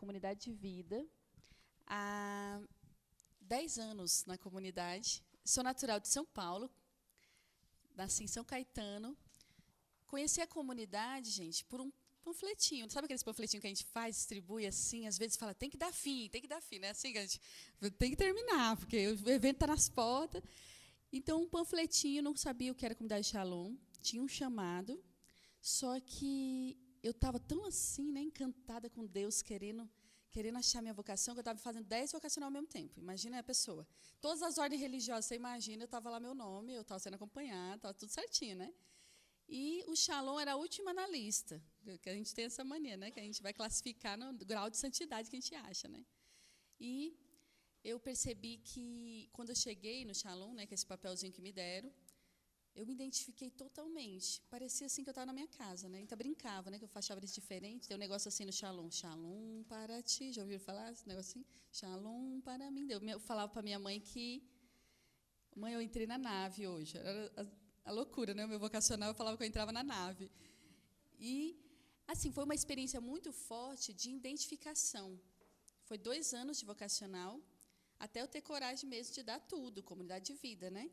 Comunidade de Vida há 10 anos na comunidade. Sou natural de São Paulo, nasci em São Caetano. Conheci a comunidade, gente, por um panfletinho. Sabe aqueles panfletinhos que a gente faz, distribui assim, às vezes fala, tem que dar fim, né? Assim, a gente tem que terminar, porque o evento está nas portas. Então, um panfletinho, não sabia o que era a comunidade Shalom, tinha um chamado, só que eu estava tão assim, né, encantada com Deus, querendo achar minha vocação, que eu estava fazendo 10 vocacional ao mesmo tempo. Imagina a pessoa. Todas as ordens religiosas, você imagina, eu estava lá meu nome, eu estava sendo acompanhada, estava tudo certinho, né? E o Shalom era a última na lista, que a gente tem essa mania, né? Que a gente vai classificar no grau de santidade que a gente acha, né? E eu percebi que, quando eu cheguei no Shalom, né, que é esse papelzinho que me deram, eu me identifiquei totalmente. Parecia assim que eu estava na minha casa, né? Então, brincava, né? Que eu achava eles diferentes. Tem um negócio assim no Shalom. Shalom para ti. Já ouviram falar esse negócio assim? Shalom para mim. Eu falava para minha mãe que... Mãe, eu entrei na nave hoje. Era a loucura, né? O meu vocacional, eu falava que eu entrava na nave. E, assim, foi uma experiência muito forte de identificação. Foi 2 anos de vocacional, até eu ter coragem mesmo de dar tudo, comunidade de vida, né?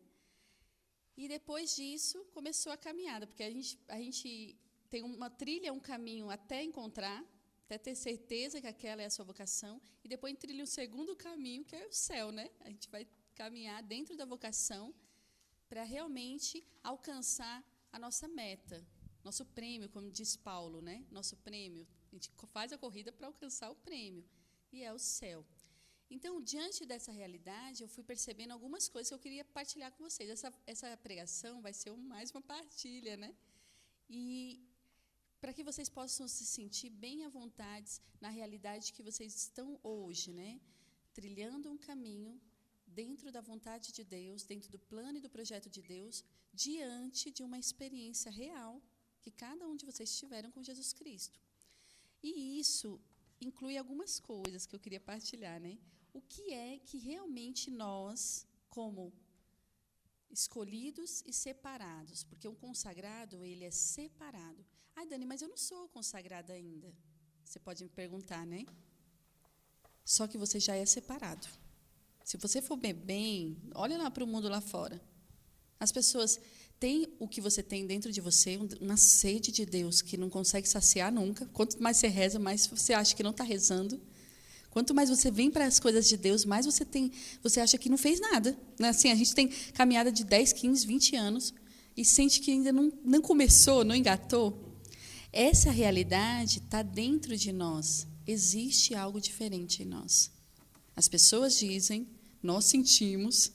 E depois disso, começou a caminhada, porque a gente tem uma trilha, um caminho até encontrar, até ter certeza que aquela é a sua vocação, e depois trilha um segundo caminho, que é o céu, né? A gente vai caminhar dentro da vocação para realmente alcançar a nossa meta, nosso prêmio, como diz Paulo, né? Nosso prêmio. A gente faz a corrida para alcançar o prêmio, e é o céu. Então, diante dessa realidade, eu fui percebendo algumas coisas que eu queria partilhar com vocês. Essa pregação vai ser mais uma partilha, né? E para que vocês possam se sentir bem à vontade na realidade que vocês estão hoje, né? Trilhando um caminho dentro da vontade de Deus, dentro do plano e do projeto de Deus, diante de uma experiência real que cada um de vocês tiveram com Jesus Cristo. E isso inclui algumas coisas que eu queria partilhar, né? O que é que realmente nós, como escolhidos e separados, porque um consagrado, ele é separado. Ai, Dani, mas eu não sou consagrada ainda. Você pode me perguntar, né? Só que você já é separado. Se você for bem, olha lá para o mundo lá fora. As pessoas têm o que você tem dentro de você, uma sede de Deus que não consegue saciar nunca. Quanto mais você reza, mais você acha que não está rezando. Quanto mais você vem para as coisas de Deus, mais você acha que não fez nada. Né? Assim, a gente tem caminhada de 10, 15, 20 anos e sente que ainda não começou, não engatou. Essa realidade está dentro de nós. Existe algo diferente em nós. As pessoas dizem, nós sentimos.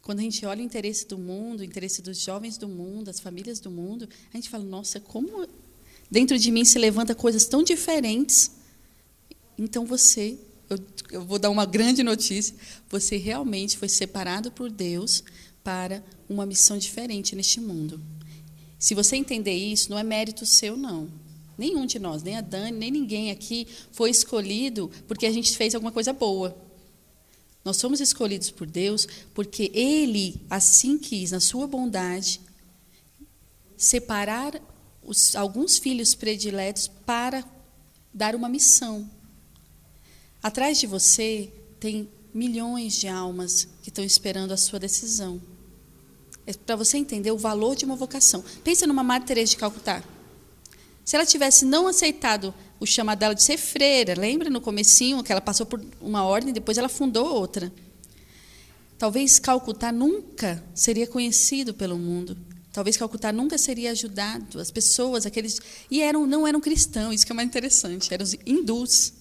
Quando a gente olha o interesse do mundo, o interesse dos jovens do mundo, das famílias do mundo, a gente fala, nossa, como dentro de mim se levanta coisas tão diferentes. Então eu vou dar uma grande notícia, você realmente foi separado por Deus para uma missão diferente neste mundo. Se você entender isso, não é mérito seu, não. Nenhum de nós, nem a Dani, nem ninguém aqui foi escolhido porque a gente fez alguma coisa boa. Nós somos escolhidos por Deus porque Ele, assim quis, na sua bondade, separar alguns filhos prediletos para dar uma missão. Atrás de você tem milhões de almas que estão esperando a sua decisão. É para você entender o valor de uma vocação. Pensa numa Madre Teresa de Calcutá. Se ela tivesse não aceitado o chamado dela de ser freira, lembra no comecinho que ela passou por uma ordem e depois ela fundou outra. Talvez Calcutá nunca seria conhecido pelo mundo. Talvez Calcutá nunca seria ajudado. As pessoas, e não eram cristãos, isso que é mais interessante, eram os hindus.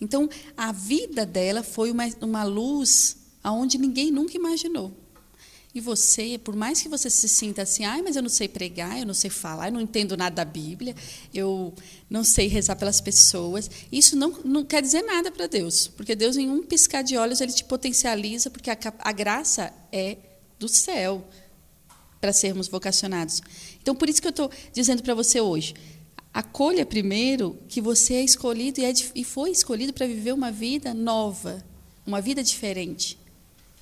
Então, a vida dela foi uma luz aonde ninguém nunca imaginou. E você, por mais que você se sinta assim, mas eu não sei pregar, eu não sei falar, eu não entendo nada da Bíblia, eu não sei rezar pelas pessoas, isso não quer dizer nada para Deus, porque Deus, em um piscar de olhos, Ele te potencializa, porque a graça é do céu para sermos vocacionados. Então, por isso que eu estou dizendo para você hoje, acolha primeiro que você é escolhido e foi escolhido para viver uma vida nova, uma vida diferente.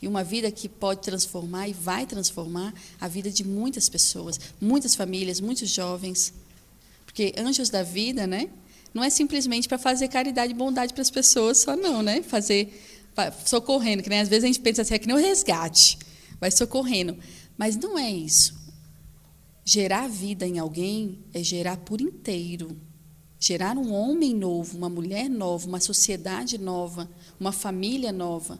E uma vida que pode transformar e vai transformar a vida de muitas pessoas, muitas famílias, muitos jovens. Porque anjos da vida, né? Não é simplesmente para fazer caridade e bondade para as pessoas só não, né? Fazer socorrendo, que nem às vezes a gente pensa assim, é que nem o resgate, vai socorrendo. Mas não é isso. Gerar vida em alguém é gerar por inteiro. Gerar um homem novo, uma mulher nova, uma sociedade nova, uma família nova.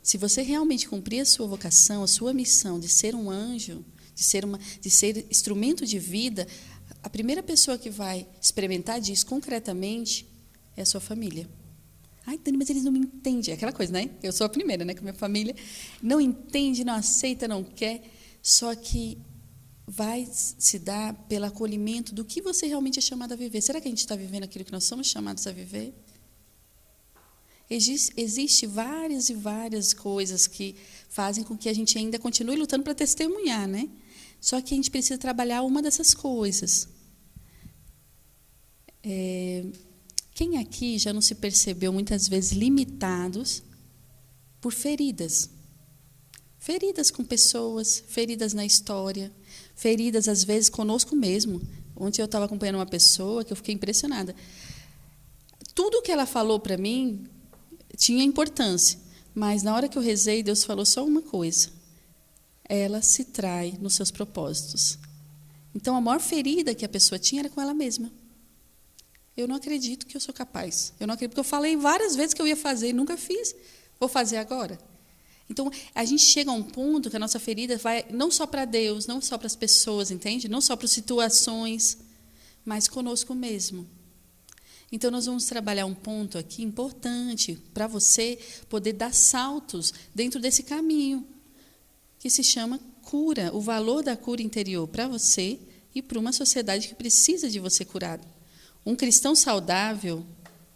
Se você realmente cumprir a sua vocação, a sua missão de ser um anjo, de ser instrumento de vida, a primeira pessoa que vai experimentar disso concretamente é a sua família. Ai, Dani, mas eles não me entendem. Aquela coisa, né? Eu sou a primeira, né? Com a minha família. Não entende, não aceita, não quer. Só que vai se dar pelo acolhimento do que você realmente é chamado a viver. Será que a gente está vivendo aquilo que nós somos chamados a viver? Existe várias e várias coisas que fazem com que a gente ainda continue lutando para testemunhar, né? Só que a gente precisa trabalhar uma dessas coisas. Quem aqui já não se percebeu muitas vezes limitados por feridas? Feridas com pessoas, feridas na história, feridas às vezes conosco mesmo. Ontem eu estava acompanhando uma pessoa que eu fiquei impressionada. Tudo que ela falou para mim tinha importância, mas na hora que eu rezei, Deus falou só uma coisa: ela se trai nos seus propósitos. Então, a maior ferida que a pessoa tinha era com ela mesma. Eu não acredito que eu sou capaz. Eu não acredito, porque eu falei várias vezes que eu ia fazer e nunca fiz. Vou fazer agora. Então, a gente chega a um ponto que a nossa ferida vai não só para Deus, não só para as pessoas, entende? Não só para as situações, mas conosco mesmo. Então, nós vamos trabalhar um ponto aqui importante para você poder dar saltos dentro desse caminho, que se chama cura, o valor da cura interior para você e para uma sociedade que precisa de você curado. Um cristão saudável,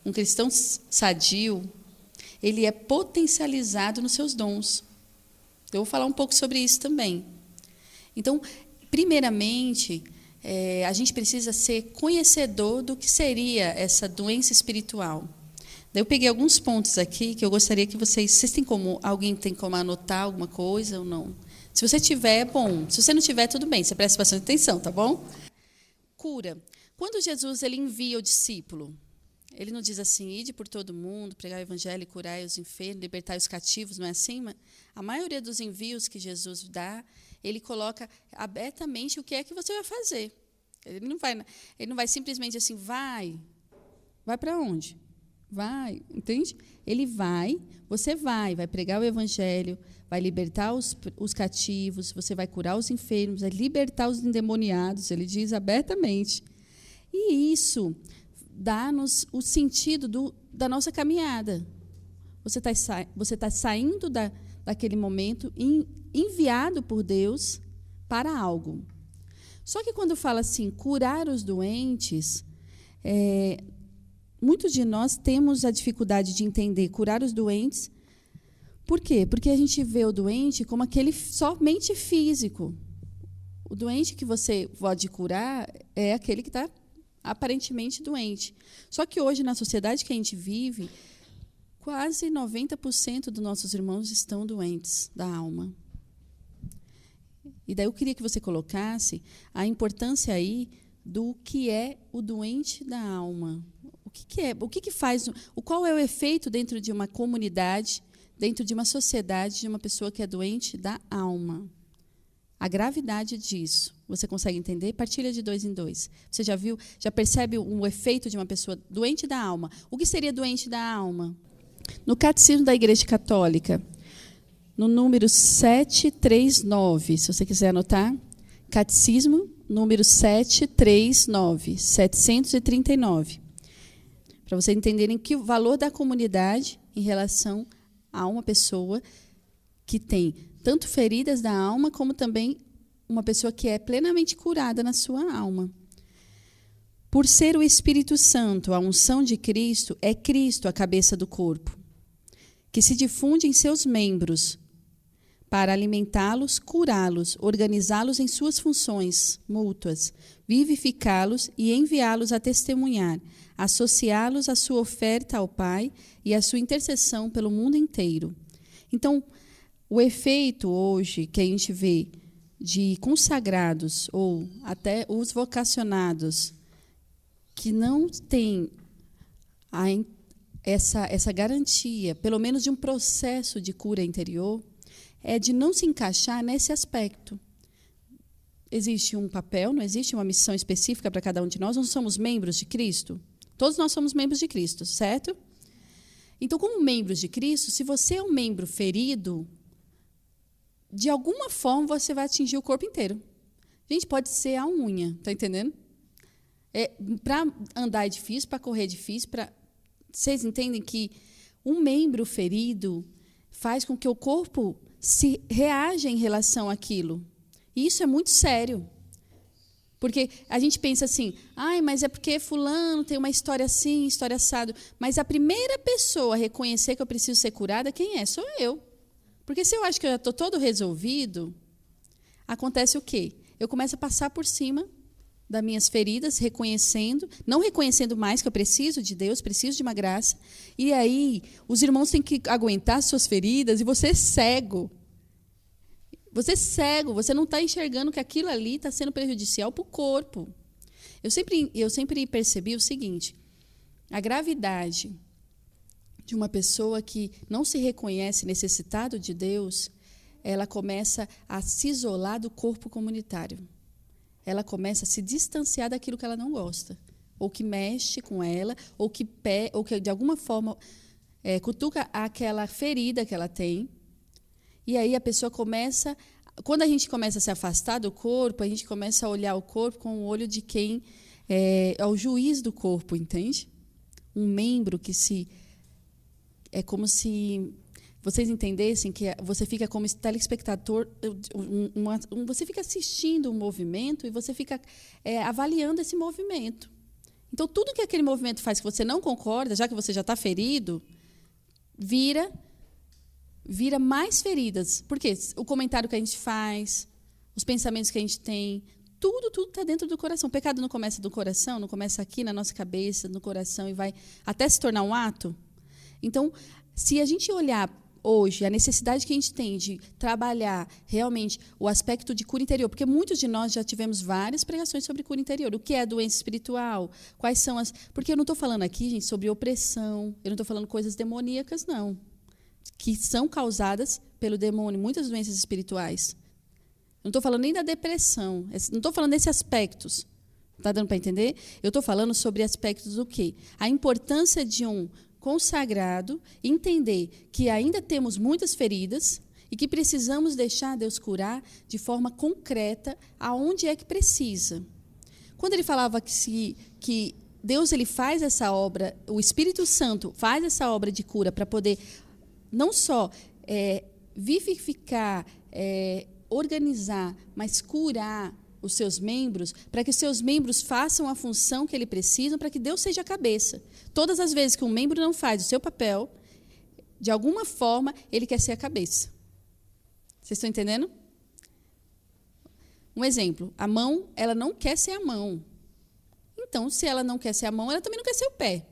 um cristão sadio, ele é potencializado nos seus dons. Eu vou falar um pouco sobre isso também. Então, primeiramente, a gente precisa ser conhecedor do que seria essa doença espiritual. Daí eu peguei alguns pontos aqui que eu gostaria que vocês têm como, alguém tem como anotar alguma coisa ou não? Se você tiver, bom. Se você não tiver, tudo bem, você presta bastante atenção, tá bom? Cura. Quando Jesus ele envia o discípulo, ele não diz assim: ide por todo mundo, pregar o evangelho, curai os enfermos, libertai os cativos, não é assim? A maioria dos envios que Jesus dá, ele coloca abertamente o que é que você vai fazer. Ele não vai simplesmente assim, vai para onde? Vai, entende? Ele você vai pregar o evangelho, vai libertar os cativos, você vai curar os enfermos, vai libertar os endemoniados, ele diz abertamente. E isso dá-nos o sentido da nossa caminhada. Você tá saindo daquele momento enviado por Deus para algo. Só que quando fala assim, curar os doentes, muitos de nós temos a dificuldade de entender curar os doentes. Por quê? Porque a gente vê o doente como aquele somente físico. O doente que você pode curar é aquele que está aparentemente doente. Só que hoje, na sociedade que a gente vive, quase 90% dos nossos irmãos estão doentes da alma. E daí eu queria que você colocasse a importância aí do que é o doente da alma. O que faz, qual é o efeito dentro de uma comunidade, dentro de uma sociedade, de uma pessoa que é doente da alma? A gravidade disso. Você consegue entender? Partilha de 2 em 2. Você já percebe o efeito de uma pessoa doente da alma? O que seria doente da alma? No Catecismo da Igreja Católica, no número 739, se você quiser anotar, Catecismo, número 739, 739. Para vocês entenderem que o valor da comunidade em relação a uma pessoa que tem tanto feridas da alma, como também uma pessoa que é plenamente curada na sua alma. Por ser o Espírito Santo, a unção de Cristo, é Cristo a cabeça do corpo, que se difunde em seus membros, para alimentá-los, curá-los, organizá-los em suas funções mútuas, vivificá-los e enviá-los a testemunhar, associá-los à sua oferta ao Pai e à sua intercessão pelo mundo inteiro. Então, o efeito hoje que a gente vê de consagrados ou até os vocacionados que que não tem essa garantia, pelo menos de um processo de cura interior, é de não se encaixar nesse aspecto. Existe um papel, não existe uma missão específica para cada um de nós. Nós somos membros de Cristo. Todos nós somos membros de Cristo, certo? Então, como membros de Cristo, se você é um membro ferido, de alguma forma você vai atingir o corpo inteiro. Gente, pode ser a unha, tá entendendo? Para andar é difícil, para correr é difícil. Vocês entendem que um membro ferido faz com que o corpo se reaja em relação àquilo. E isso é muito sério. Porque a gente pensa assim, mas é porque fulano tem uma história assim, história assado. Mas a primeira pessoa a reconhecer que eu preciso ser curada, quem é? Sou eu. Porque se eu acho que eu já estou todo resolvido, acontece o quê? Eu começo a passar por cima das minhas feridas, não reconhecendo mais que eu preciso de Deus, preciso de uma graça. E aí, os irmãos têm que aguentar suas feridas e você é cego. Você é cego, você não está enxergando que aquilo ali está sendo prejudicial para o corpo. Eu sempre percebi o seguinte, a gravidade de uma pessoa que não se reconhece necessitado de Deus, ela começa a se isolar do corpo comunitário. Ela começa a se distanciar daquilo que ela não gosta, ou que mexe com ela, ou que de alguma forma cutuca aquela ferida que ela tem. E aí a pessoa começa, quando a gente começa a se afastar do corpo, a gente começa a olhar o corpo com o olho de quem é o juiz do corpo, entende? Um membro que é como se vocês entendessem que você fica como telespectador, você fica assistindo um movimento e você fica avaliando esse movimento. Então, tudo que aquele movimento faz que você não concorda, já que você já está ferido, vira mais feridas. Por quê? O comentário que a gente faz, os pensamentos que a gente tem, tudo está dentro do coração. O pecado não começa do coração, não começa aqui na nossa cabeça, no coração, e vai até se tornar um ato. Então, se a gente olhar hoje a necessidade que a gente tem de trabalhar realmente o aspecto de cura interior, porque muitos de nós já tivemos várias pregações sobre cura interior. O que é a doença espiritual? Quais são as... Porque eu não estou falando aqui, gente, sobre opressão, eu não estou falando coisas demoníacas, não, que são causadas pelo demônio, muitas doenças espirituais. Eu não estou falando nem da depressão, não estou falando desses aspectos. Está dando para entender? Eu estou falando sobre aspectos do quê? A importância de um consagrado entender que ainda temos muitas feridas e que precisamos deixar Deus curar de forma concreta aonde é que precisa. Quando ele falava que Deus ele faz essa obra, o Espírito Santo faz essa obra de cura para poder não só vivificar, organizar, mas curar os seus membros, para que os seus membros façam a função que ele precisa, para que Deus seja a cabeça. Todas as vezes que um membro não faz o seu papel, de alguma forma, ele quer ser a cabeça. Vocês estão entendendo? Um exemplo, a mão, ela não quer ser a mão. Então, se ela não quer ser a mão, ela também não quer ser o pé.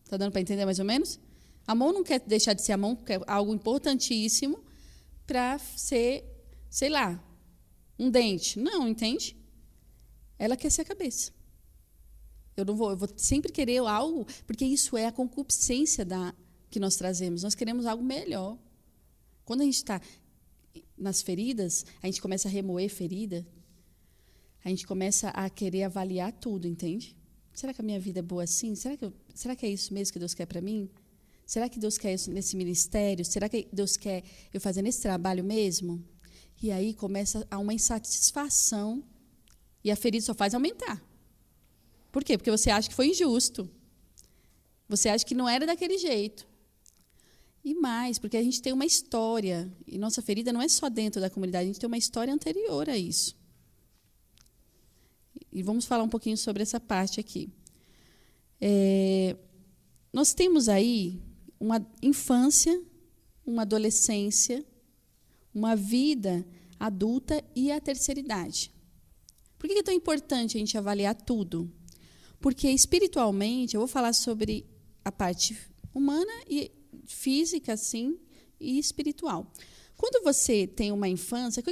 Está dando para entender mais ou menos? A mão não quer deixar de ser a mão, porque é algo importantíssimo para ser, sei lá, um dente. Não, entende? Ela quer ser a cabeça. Eu vou sempre querer algo, porque isso é a concupiscência que nós trazemos. Nós queremos algo melhor. Quando a gente está nas feridas, a gente começa a remoer ferida, a gente começa a querer avaliar tudo, entende? Será que a minha vida é boa assim? Será que é isso mesmo que Deus quer para mim? Será que Deus quer isso nesse ministério? Será que Deus quer eu fazer nesse trabalho mesmo? E aí começa a uma insatisfação e a ferida só faz aumentar. Por quê? Porque você acha que foi injusto. Você acha que não era daquele jeito. E mais, porque a gente tem uma história. E nossa ferida não é só dentro da comunidade, a gente tem uma história anterior a isso. E vamos falar um pouquinho sobre essa parte aqui. Nós temos aí uma infância, uma adolescência, uma vida adulta e a terceira idade. Por que é tão importante a gente avaliar tudo? Porque espiritualmente, eu vou falar sobre a parte humana e física, assim, e espiritual. Quando você tem uma infância,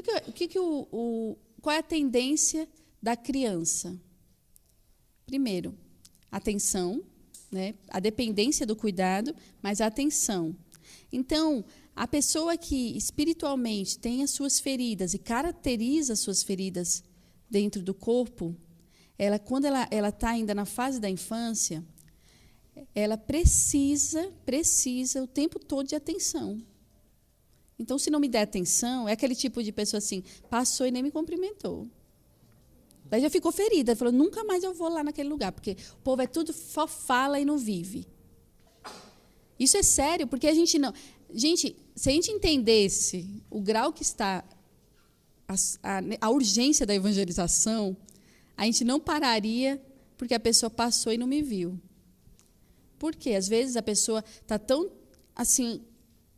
qual é a tendência da criança? Primeiro, atenção, né? A dependência do cuidado, mas a atenção. Então, a pessoa que espiritualmente tem as suas feridas e caracteriza as suas feridas dentro do corpo, quando ela está ainda na fase da infância, ela precisa o tempo todo de atenção. Então, se não me der atenção, é aquele tipo de pessoa assim, passou e nem me cumprimentou. Daí já ficou ferida, falou, nunca mais eu vou lá naquele lugar, porque o povo é tudo só fala e não vive. Isso é sério, porque a gente não... Gente, se a gente entendesse o grau que está a urgência da evangelização, a gente não pararia porque a pessoa passou e não me viu. Por quê? Às vezes a pessoa está tão assim,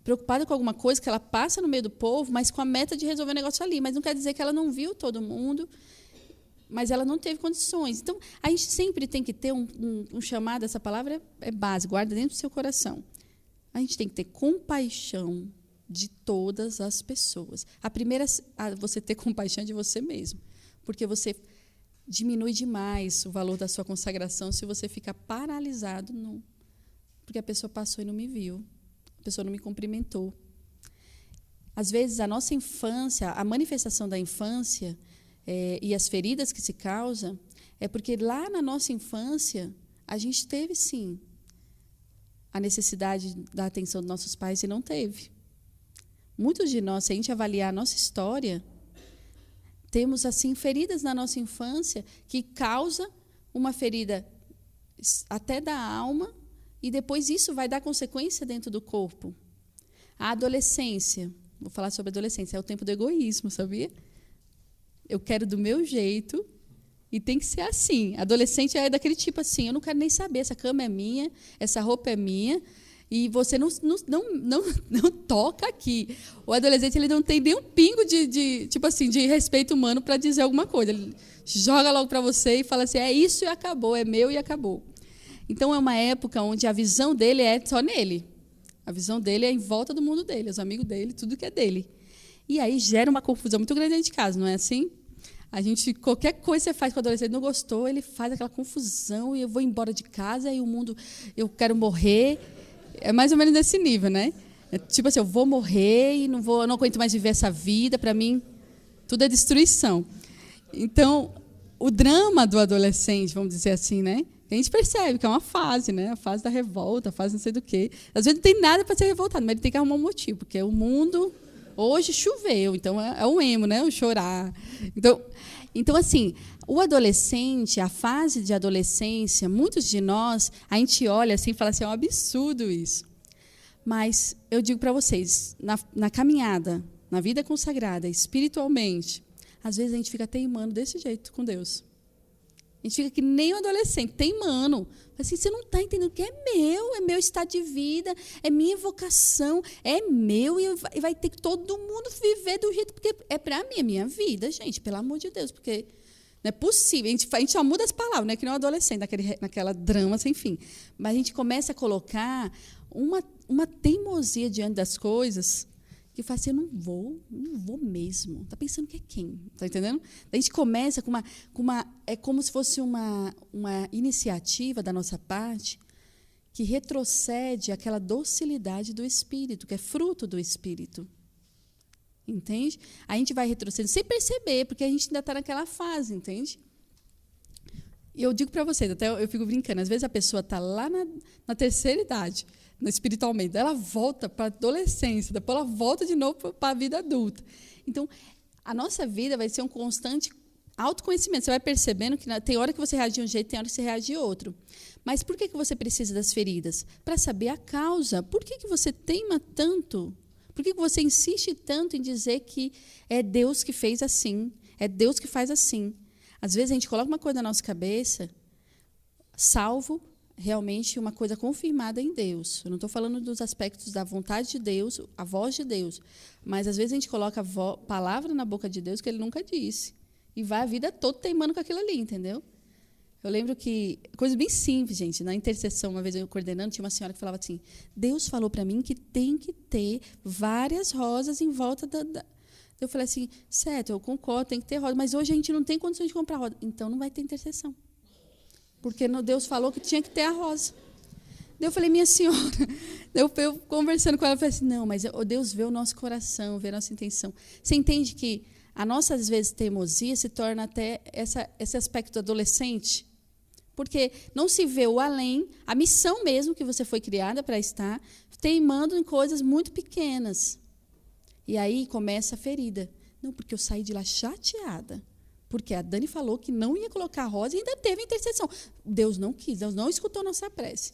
preocupada com alguma coisa que ela passa no meio do povo, mas com a meta de resolver o negócio ali. Mas não quer dizer que ela não viu todo mundo, mas ela não teve condições. Então, a gente sempre tem que ter um chamado, essa palavra é base, guarda dentro do seu coração. A gente tem que ter compaixão de todas as pessoas. A primeira é você ter compaixão de você mesmo, porque você diminui demais o valor da sua consagração se você ficar paralisado porque a pessoa passou e não me viu, a pessoa não me cumprimentou. Às vezes, a nossa infância, a manifestação da infância e as feridas que se causam, é porque lá na nossa infância, a gente teve, sim, a necessidade da atenção dos nossos pais e não teve. Muitos de nós, se a gente avaliar a nossa história, temos assim feridas na nossa infância que causa uma ferida até da alma e depois isso vai dar consequência dentro do corpo. A adolescência, vou falar sobre a adolescência, é o tempo do egoísmo, sabia? Eu quero do meu jeito e tem que ser assim. Adolescente é daquele tipo assim, eu não quero nem saber, essa cama é minha, essa roupa é minha, e você não toca aqui. O adolescente ele não tem nem um pingo tipo assim, de respeito humano para dizer alguma coisa. Ele joga logo para você e fala assim, é isso e acabou, é meu e acabou. Então, é uma época onde a visão dele é só nele. A visão dele é em volta do mundo dele, os amigos dele, tudo que é dele. E aí gera uma confusão muito grande dentro de casa, não é assim? Qualquer coisa que você faz com o adolescente não gostou, ele faz aquela confusão e eu vou embora de casa e o mundo, eu quero morrer. É mais ou menos desse nível, né? É tipo assim, eu vou morrer e eu não aguento mais viver essa vida, para mim, tudo é destruição. Então, o drama do adolescente, vamos dizer assim, né? A gente percebe que é uma fase, né? A fase da revolta, a fase não sei do quê. Às vezes não tem nada para ser revoltado, mas ele tem que arrumar um motivo, porque o mundo hoje choveu, então é o emo, né? O chorar. Então, assim, o adolescente, a fase de adolescência, muitos de nós, a gente olha assim e fala assim, é um absurdo isso. Mas eu digo para vocês, na caminhada, na vida consagrada, espiritualmente, às vezes a gente fica teimando desse jeito com Deus. A gente fica que nem um adolescente, teimando. Assim, você não está entendendo que é meu estado de vida, é minha vocação, é meu e vai ter que todo mundo viver do jeito, porque é para mim, é minha vida, gente, pelo amor de Deus, porque não é possível. A gente só muda as palavras, né, que nem um adolescente, naquela drama sem fim. Mas a gente começa a colocar uma teimosia diante das coisas que faz assim, eu não vou mesmo. Está pensando que é quem? Está entendendo? A gente começa com uma... É como se fosse uma iniciativa da nossa parte que retrocede aquela docilidade do Espírito, que é fruto do Espírito. Entende? A gente vai retrocedendo sem perceber, porque a gente ainda está naquela fase, entende? E eu digo para vocês, até eu fico brincando, às vezes a pessoa está lá na terceira idade, espiritualmente, ela volta para a adolescência, depois ela volta de novo para a vida adulta. Então, a nossa vida vai ser um constante autoconhecimento. Você vai percebendo que tem hora que você reage de um jeito, tem hora que você reage de outro. Mas por que você precisa das feridas? Para saber a causa. Por que você teima tanto? Por que você insiste tanto em dizer que é Deus que fez assim? É Deus que faz assim? Às vezes a gente coloca uma coisa na nossa cabeça, salvo realmente uma coisa confirmada em Deus. Eu não estou falando dos aspectos da vontade de Deus, a voz de Deus, mas às vezes a gente coloca a palavra na boca de Deus que Ele nunca disse. E vai a vida toda teimando com aquilo ali, entendeu? Eu lembro que, coisa bem simples, gente, na intercessão, uma vez eu coordenando, tinha uma senhora que falava assim, Deus falou para mim que tem que ter várias rosas em volta da... Eu falei assim, certo, eu concordo, tem que ter rosa, mas hoje a gente não tem condições de comprar rosa. Então não vai ter intercessão. porque Deus falou que tinha que ter a rosa. Daí eu falei, minha senhora, eu conversando com ela, eu falei assim, não, mas Deus vê o nosso coração, vê a nossa intenção. Você entende que a nossa, às vezes, teimosia se torna até esse aspecto adolescente? Porque não se vê o além, a missão mesmo que você foi criada para estar, teimando em coisas muito pequenas. E aí começa a ferida. Não, porque eu saí de lá chateada. Porque a Dani falou que não ia colocar a rosa e ainda teve intercessão. Deus não quis, Deus não escutou nossa prece.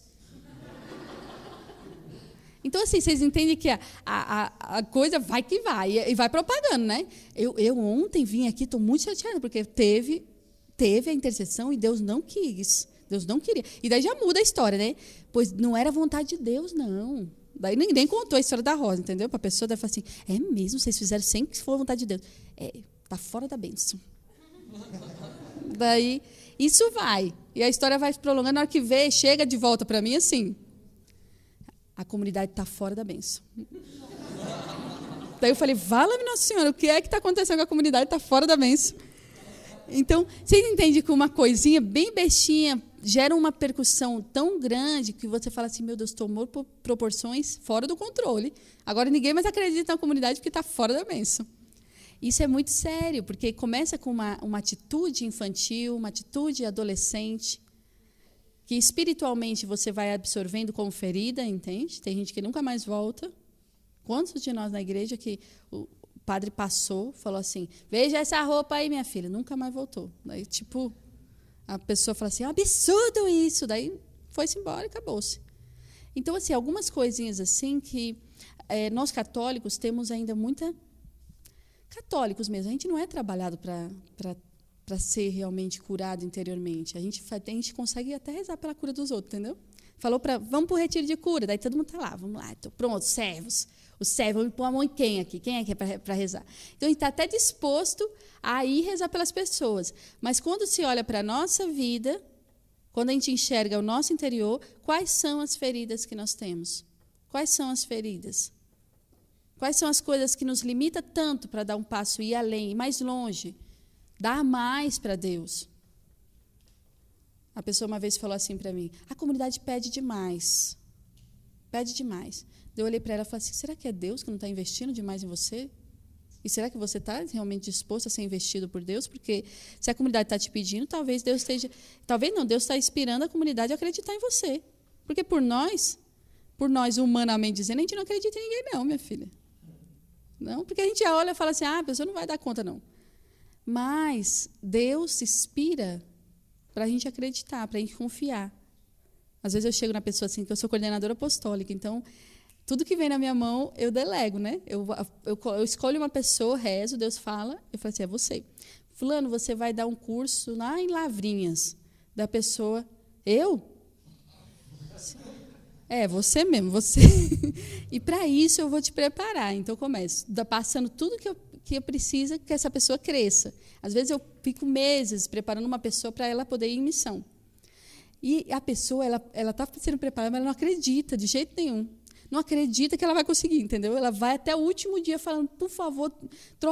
Então, assim, vocês entendem que a coisa vai que vai, e vai propagando, né? Eu ontem vim aqui, estou muito chateada, porque teve a intercessão e Deus não quis. Deus não queria. E daí já muda a história, né? Pois não era vontade de Deus, não. Daí nem contou a história da rosa, entendeu? Para a pessoa deve falar assim, é mesmo, vocês fizeram sem que for vontade de Deus. Está fora da bênção. Daí, isso vai. E a história vai se prolongando, na hora que vê, chega de volta para mim assim, a comunidade está fora da bênção. Daí eu falei, vala-me Nossa Senhora, o que é que está acontecendo com a comunidade? Está fora da bênção. Então, vocês entendem que uma coisinha bem bestinha gera uma percussão tão grande que você fala assim, meu Deus, tomou proporções fora do controle. Agora ninguém mais acredita na comunidade porque está fora da bênção. Isso é muito sério, porque começa com uma atitude infantil, uma atitude adolescente, que espiritualmente você vai absorvendo como ferida, entende? Tem gente que nunca mais volta. Quantos de nós na igreja que o padre passou, falou assim, veja essa roupa aí, minha filha, nunca mais voltou. Daí, tipo, a pessoa fala assim, absurdo isso. Daí foi-se embora e acabou-se. Então, assim, algumas coisinhas assim que nós católicos temos ainda muita... Católicos mesmo, a gente não é trabalhado para ser realmente curado interiormente. A gente consegue até rezar pela cura dos outros, entendeu? Falou vamos para o retiro de cura, daí todo mundo está lá, vamos lá, então, pronto, servos. Os servos, vamos pôr a mão em quem aqui? Quem é que é para rezar? Então, a gente está até disposto a ir rezar pelas pessoas. Mas quando se olha para a nossa vida, quando a gente enxerga o nosso interior, quais são as feridas que nós temos? Quais são as feridas? Quais são as coisas que nos limitam tanto para dar um passo e ir além, ir mais longe? Dar mais para Deus. A pessoa uma vez falou assim para mim, a comunidade pede demais. Pede demais. Eu olhei para ela e falei assim, será que é Deus que não está investindo demais em você? E será que você está realmente disposto a ser investido por Deus? Porque se a comunidade está te pedindo, talvez Deus esteja... Talvez não, Deus está inspirando a comunidade a acreditar em você. Porque por nós humanamente dizendo, a gente não acredita em ninguém não, minha filha. Não, porque a gente olha e fala assim, a pessoa não vai dar conta, não. Mas Deus se inspira para a gente acreditar, para a gente confiar. Às vezes eu chego na pessoa assim, que eu sou coordenadora apostólica, então, tudo que vem na minha mão, eu delego, né? Eu escolho uma pessoa, rezo, Deus fala, eu falo assim, é você. Fulano, você vai dar um curso lá em Lavrinhas. Da pessoa, eu? Você mesmo, você. E para isso eu vou te preparar. Então, eu começo passando tudo que eu preciso que essa pessoa cresça. Às vezes, eu fico meses preparando uma pessoa para ela poder ir em missão. E a pessoa, ela está sendo preparada, mas ela não acredita de jeito nenhum. Não acredita que ela vai conseguir, entendeu? Ela vai até o último dia falando, por favor,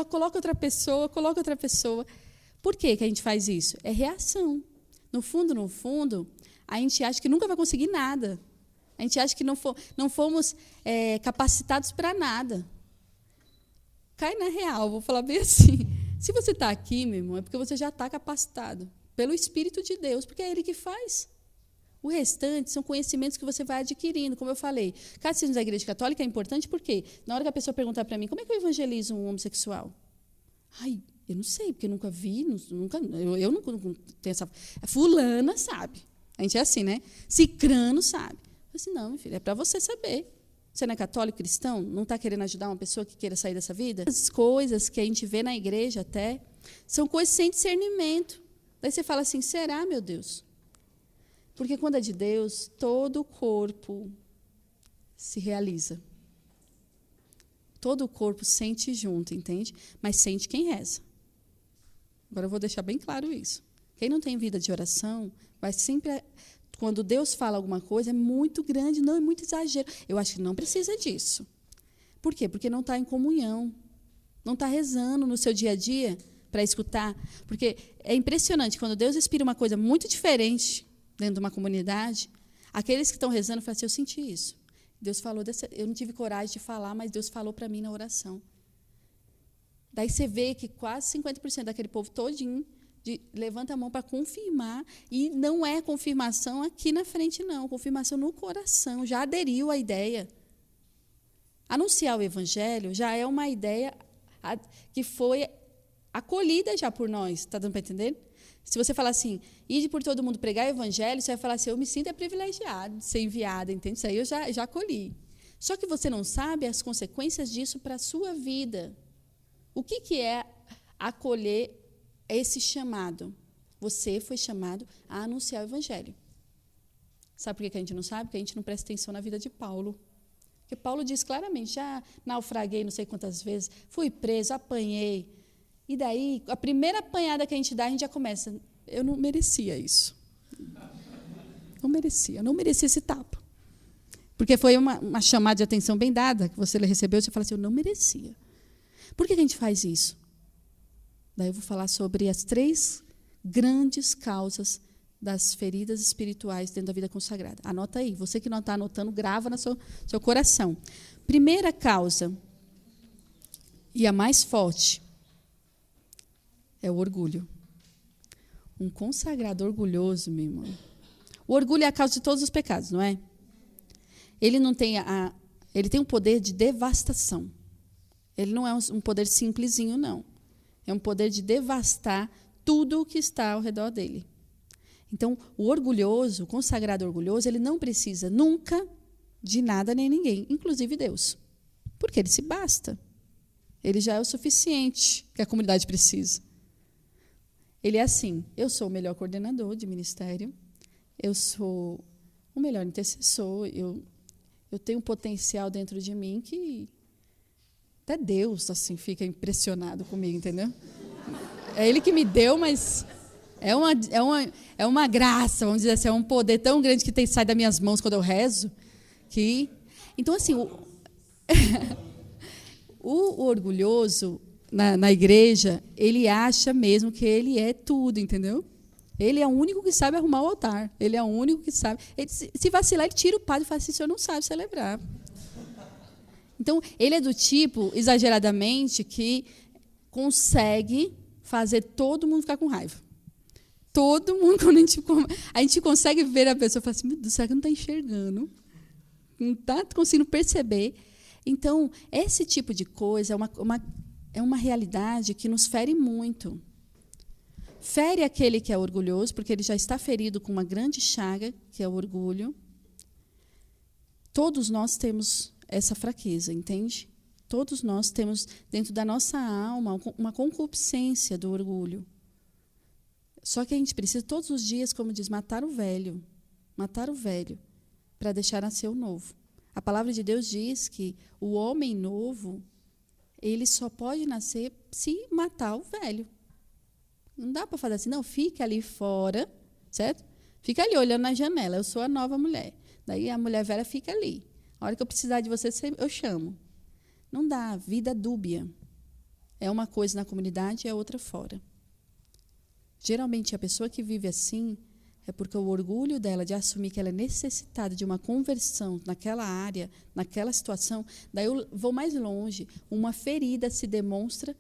coloca outra pessoa, coloca outra pessoa. Por que a gente faz isso? É reação. No fundo, a gente acha que nunca vai conseguir nada. A gente acha que não fomos capacitados para nada. Cai na real, vou falar bem assim. Se você está aqui, meu irmão, é porque você já está capacitado pelo Espírito de Deus, porque é Ele que faz. O restante são conhecimentos que você vai adquirindo, como eu falei. Catecismo da Igreja Católica é importante porque, na hora que a pessoa perguntar para mim, como é que eu evangelizo um homossexual? Ai, eu não sei, porque eu nunca vi, eu nunca tenho essa... Fulana sabe. A gente é assim, né? Cicrano sabe. Eu disse, não, meu filho, é para você saber. Você não é católico cristão? Não está querendo ajudar uma pessoa que queira sair dessa vida? As coisas que a gente vê na igreja até, são coisas sem discernimento. Daí você fala assim, será, meu Deus? Porque quando é de Deus, todo o corpo se realiza. Todo o corpo sente junto, entende? Mas sente quem reza. Agora eu vou deixar bem claro isso. Quem não tem vida de oração, vai sempre... Quando Deus fala alguma coisa, é muito grande, não é muito exagero. Eu acho que não precisa disso. Por quê? Porque não está em comunhão. Não está rezando no seu dia a dia para escutar. Porque é impressionante, quando Deus inspira uma coisa muito diferente dentro de uma comunidade, aqueles que estão rezando falam assim, eu senti isso. Deus falou, eu não tive coragem de falar, mas Deus falou para mim na oração. Daí você vê que quase 50% daquele povo todinho levanta a mão para confirmar, e não é confirmação aqui na frente, não, confirmação no coração, já aderiu à ideia. Anunciar o evangelho já é uma ideia que foi acolhida já por nós, está dando para entender? Se você falar assim, ide por todo mundo pregar o evangelho, você vai falar assim, eu me sinto privilegiado de ser enviada, entende? Isso aí eu já acolhi. Só que você não sabe as consequências disso para a sua vida. O que é acolher esse chamado? Você foi chamado a anunciar o evangelho. Sabe por que a gente não sabe? Porque a gente não presta atenção na vida de Paulo. Porque Paulo diz claramente, já naufraguei não sei quantas vezes, fui preso, apanhei. E daí, a primeira apanhada que a gente dá, a gente já começa, eu não merecia isso. Não merecia esse tapa. Porque foi uma chamada de atenção bem dada, que você recebeu, você fala assim, eu não merecia. Por que a gente faz isso? Daí eu vou falar sobre as 3 grandes causas das feridas espirituais dentro da vida consagrada. Anota aí. Você que não está anotando, grava no seu coração. Primeira causa, e a mais forte, é o orgulho. Um consagrado orgulhoso, meu irmão. O orgulho é a causa de todos os pecados, não é? Ele não tem ele tem um poder de devastação. Ele não é um poder simplesinho, não. É um poder de devastar tudo o que está ao redor dele. Então, o orgulhoso, o consagrado orgulhoso, ele não precisa nunca de nada nem ninguém, inclusive Deus. Porque ele se basta. Ele já é o suficiente que a comunidade precisa. Ele é assim, eu sou o melhor coordenador de ministério, eu sou o melhor intercessor, eu tenho um potencial dentro de mim que até Deus assim, fica impressionado comigo, entendeu? É Ele que me deu, mas é uma graça, vamos dizer assim, é um poder tão grande que sai das minhas mãos quando eu rezo. Então, assim, o orgulhoso na igreja, ele acha mesmo que ele é tudo, entendeu? Ele é o único que sabe arrumar o altar. Ele é o único que sabe. Ele, se vacilar, ele tira o padre e fala assim, o senhor não sabe celebrar. Então, ele é do tipo, exageradamente, que consegue fazer todo mundo ficar com raiva. Todo mundo, quando a gente consegue ver a pessoa e fala assim, meu Deus, será que não está enxergando? Não está conseguindo perceber. Então, esse tipo de coisa é uma realidade que nos fere muito. Fere aquele que é orgulhoso, porque ele já está ferido com uma grande chaga, que é o orgulho. Todos nós temos essa fraqueza, entende? Todos nós temos dentro da nossa alma uma concupiscência do orgulho. Só que a gente precisa todos os dias, como diz, matar o velho, para deixar nascer o novo. A palavra de Deus diz que o homem novo, ele só pode nascer se matar o velho. Não dá para fazer assim, não, fica ali fora, certo? Fica ali olhando na janela, eu sou a nova mulher. Daí a mulher velha fica ali. A hora que eu precisar de você, eu chamo. Não dá, vida dúbia. É uma coisa na comunidade e é outra fora. Geralmente, a pessoa que vive assim é porque o orgulho dela de assumir que ela é necessitada de uma conversão naquela área, naquela situação, daí eu vou mais longe, uma ferida se demonstra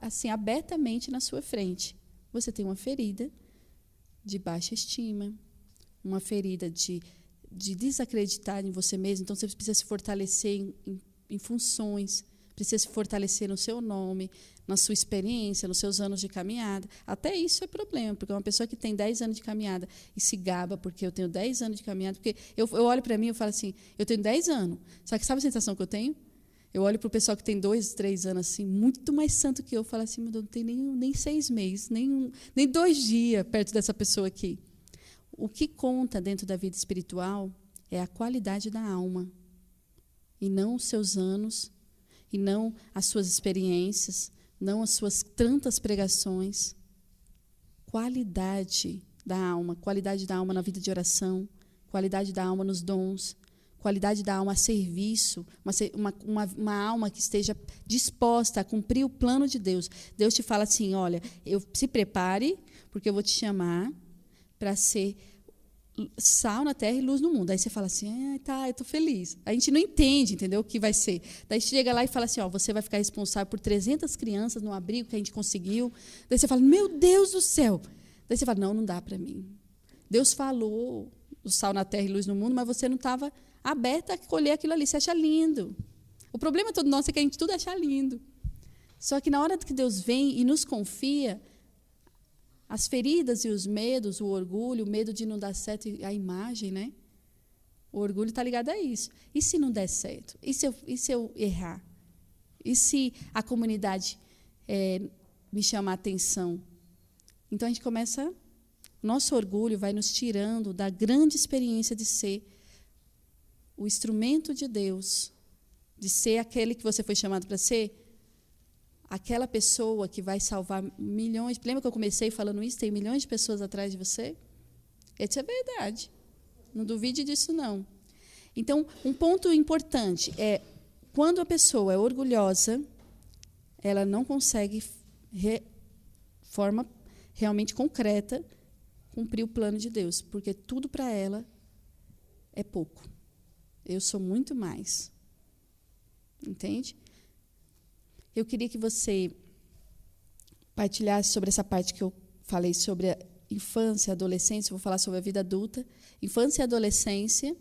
assim, abertamente na sua frente. Você tem uma ferida de baixa estima, uma ferida de desacreditar em você mesmo, então você precisa se fortalecer em funções, precisa se fortalecer no seu nome, na sua experiência, nos seus anos de caminhada. Até isso é problema, porque uma pessoa que tem 10 anos de caminhada e se gaba porque eu tenho 10 anos de caminhada, porque eu olho para mim e falo assim, eu tenho 10 anos, só que sabe a sensação que eu tenho? Eu olho para o pessoal que tem 2, 3 anos, assim, muito mais santo que eu, falo assim, meu Deus, não tem nem 6 meses, nem 2 dias perto dessa pessoa aqui. O que conta dentro da vida espiritual é a qualidade da alma, e não os seus anos, e não as suas experiências, não as suas tantas pregações. Qualidade da alma na vida de oração, qualidade da alma nos dons, qualidade da alma a serviço, uma alma que esteja disposta a cumprir o plano de Deus. Deus te fala assim, olha, se prepare, porque eu vou te chamar para ser sal na terra e luz no mundo. Aí você fala assim, tá, eu estou feliz. A gente não entende, entendeu, o que vai ser. Daí chega lá e fala assim, você vai ficar responsável por 300 crianças no abrigo que a gente conseguiu. Daí você fala, meu Deus do céu. Daí você fala, não dá para mim. Deus falou o sal na terra e luz no mundo, mas você não estava aberta a colher aquilo ali. Você acha lindo. O problema todo nosso é que a gente tudo acha lindo. Só que na hora que Deus vem e nos confia, as feridas e os medos, o orgulho, o medo de não dar certo, a imagem, né? O orgulho está ligado a isso. E se não der certo? E se eu errar? E se a comunidade me chamar a atenção? Então, a gente começa... Nosso orgulho vai nos tirando da grande experiência de ser o instrumento de Deus, de ser aquele que você foi chamado para ser, aquela pessoa que vai salvar milhões. Lembra que eu comecei falando isso? Tem milhões de pessoas atrás de você? Isso é verdade. Não duvide disso, não. Então, um ponto importante é, quando a pessoa é orgulhosa, ela não consegue, de forma realmente concreta, cumprir o plano de Deus, porque tudo para ela é pouco. Eu sou muito mais. Entende? Eu queria que você partilhasse sobre essa parte que eu falei sobre a infância, adolescência, vou falar sobre a vida adulta, infância e adolescência,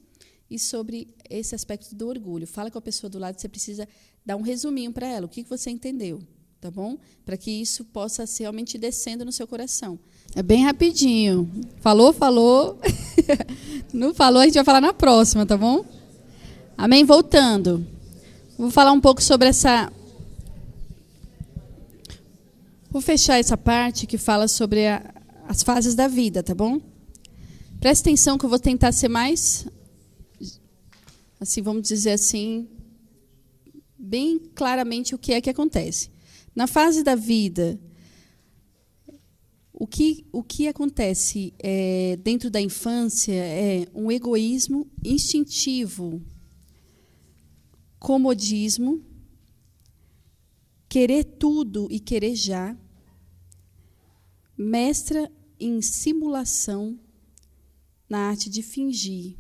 e sobre esse aspecto do orgulho. Fala com a pessoa do lado, você precisa dar um resuminho para ela, o que você entendeu, tá bom? Para que isso possa ser realmente descendo no seu coração. É bem rapidinho. Falou, falou. Não falou, a gente vai falar na próxima, tá bom? Amém? Voltando. Vou falar um pouco sobre essa... Vou fechar essa parte que fala sobre as fases da vida, tá bom? Presta atenção que eu vou tentar ser mais, assim, vamos dizer assim, bem claramente o que é que acontece. Na fase da vida, o que acontece dentro da infância é um egoísmo instintivo, comodismo, querer tudo e querer já, mestra em simulação na arte de fingir.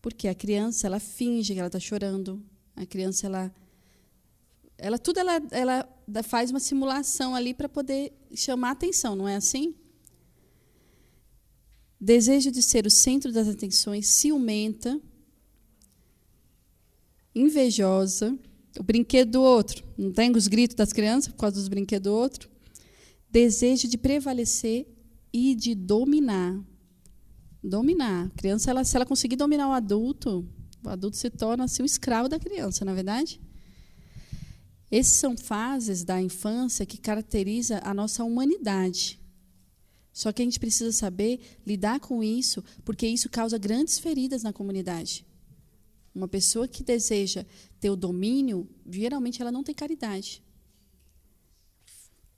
Porque a criança, ela finge que ela está chorando. A criança, ela faz uma simulação ali para poder chamar a atenção, não é assim? Desejo de ser o centro das atenções, ciumenta, invejosa, o brinquedo do outro. Não tem os gritos das crianças por causa dos brinquedos do outro? Desejo de prevalecer e de dominar. Dominar. A criança, se ela conseguir dominar o adulto se torna assim, um escravo da criança, não é verdade? Essas são fases da infância que caracterizam a nossa humanidade. Só que a gente precisa saber lidar com isso, porque isso causa grandes feridas na comunidade. Uma pessoa que deseja ter o domínio, geralmente ela não tem caridade.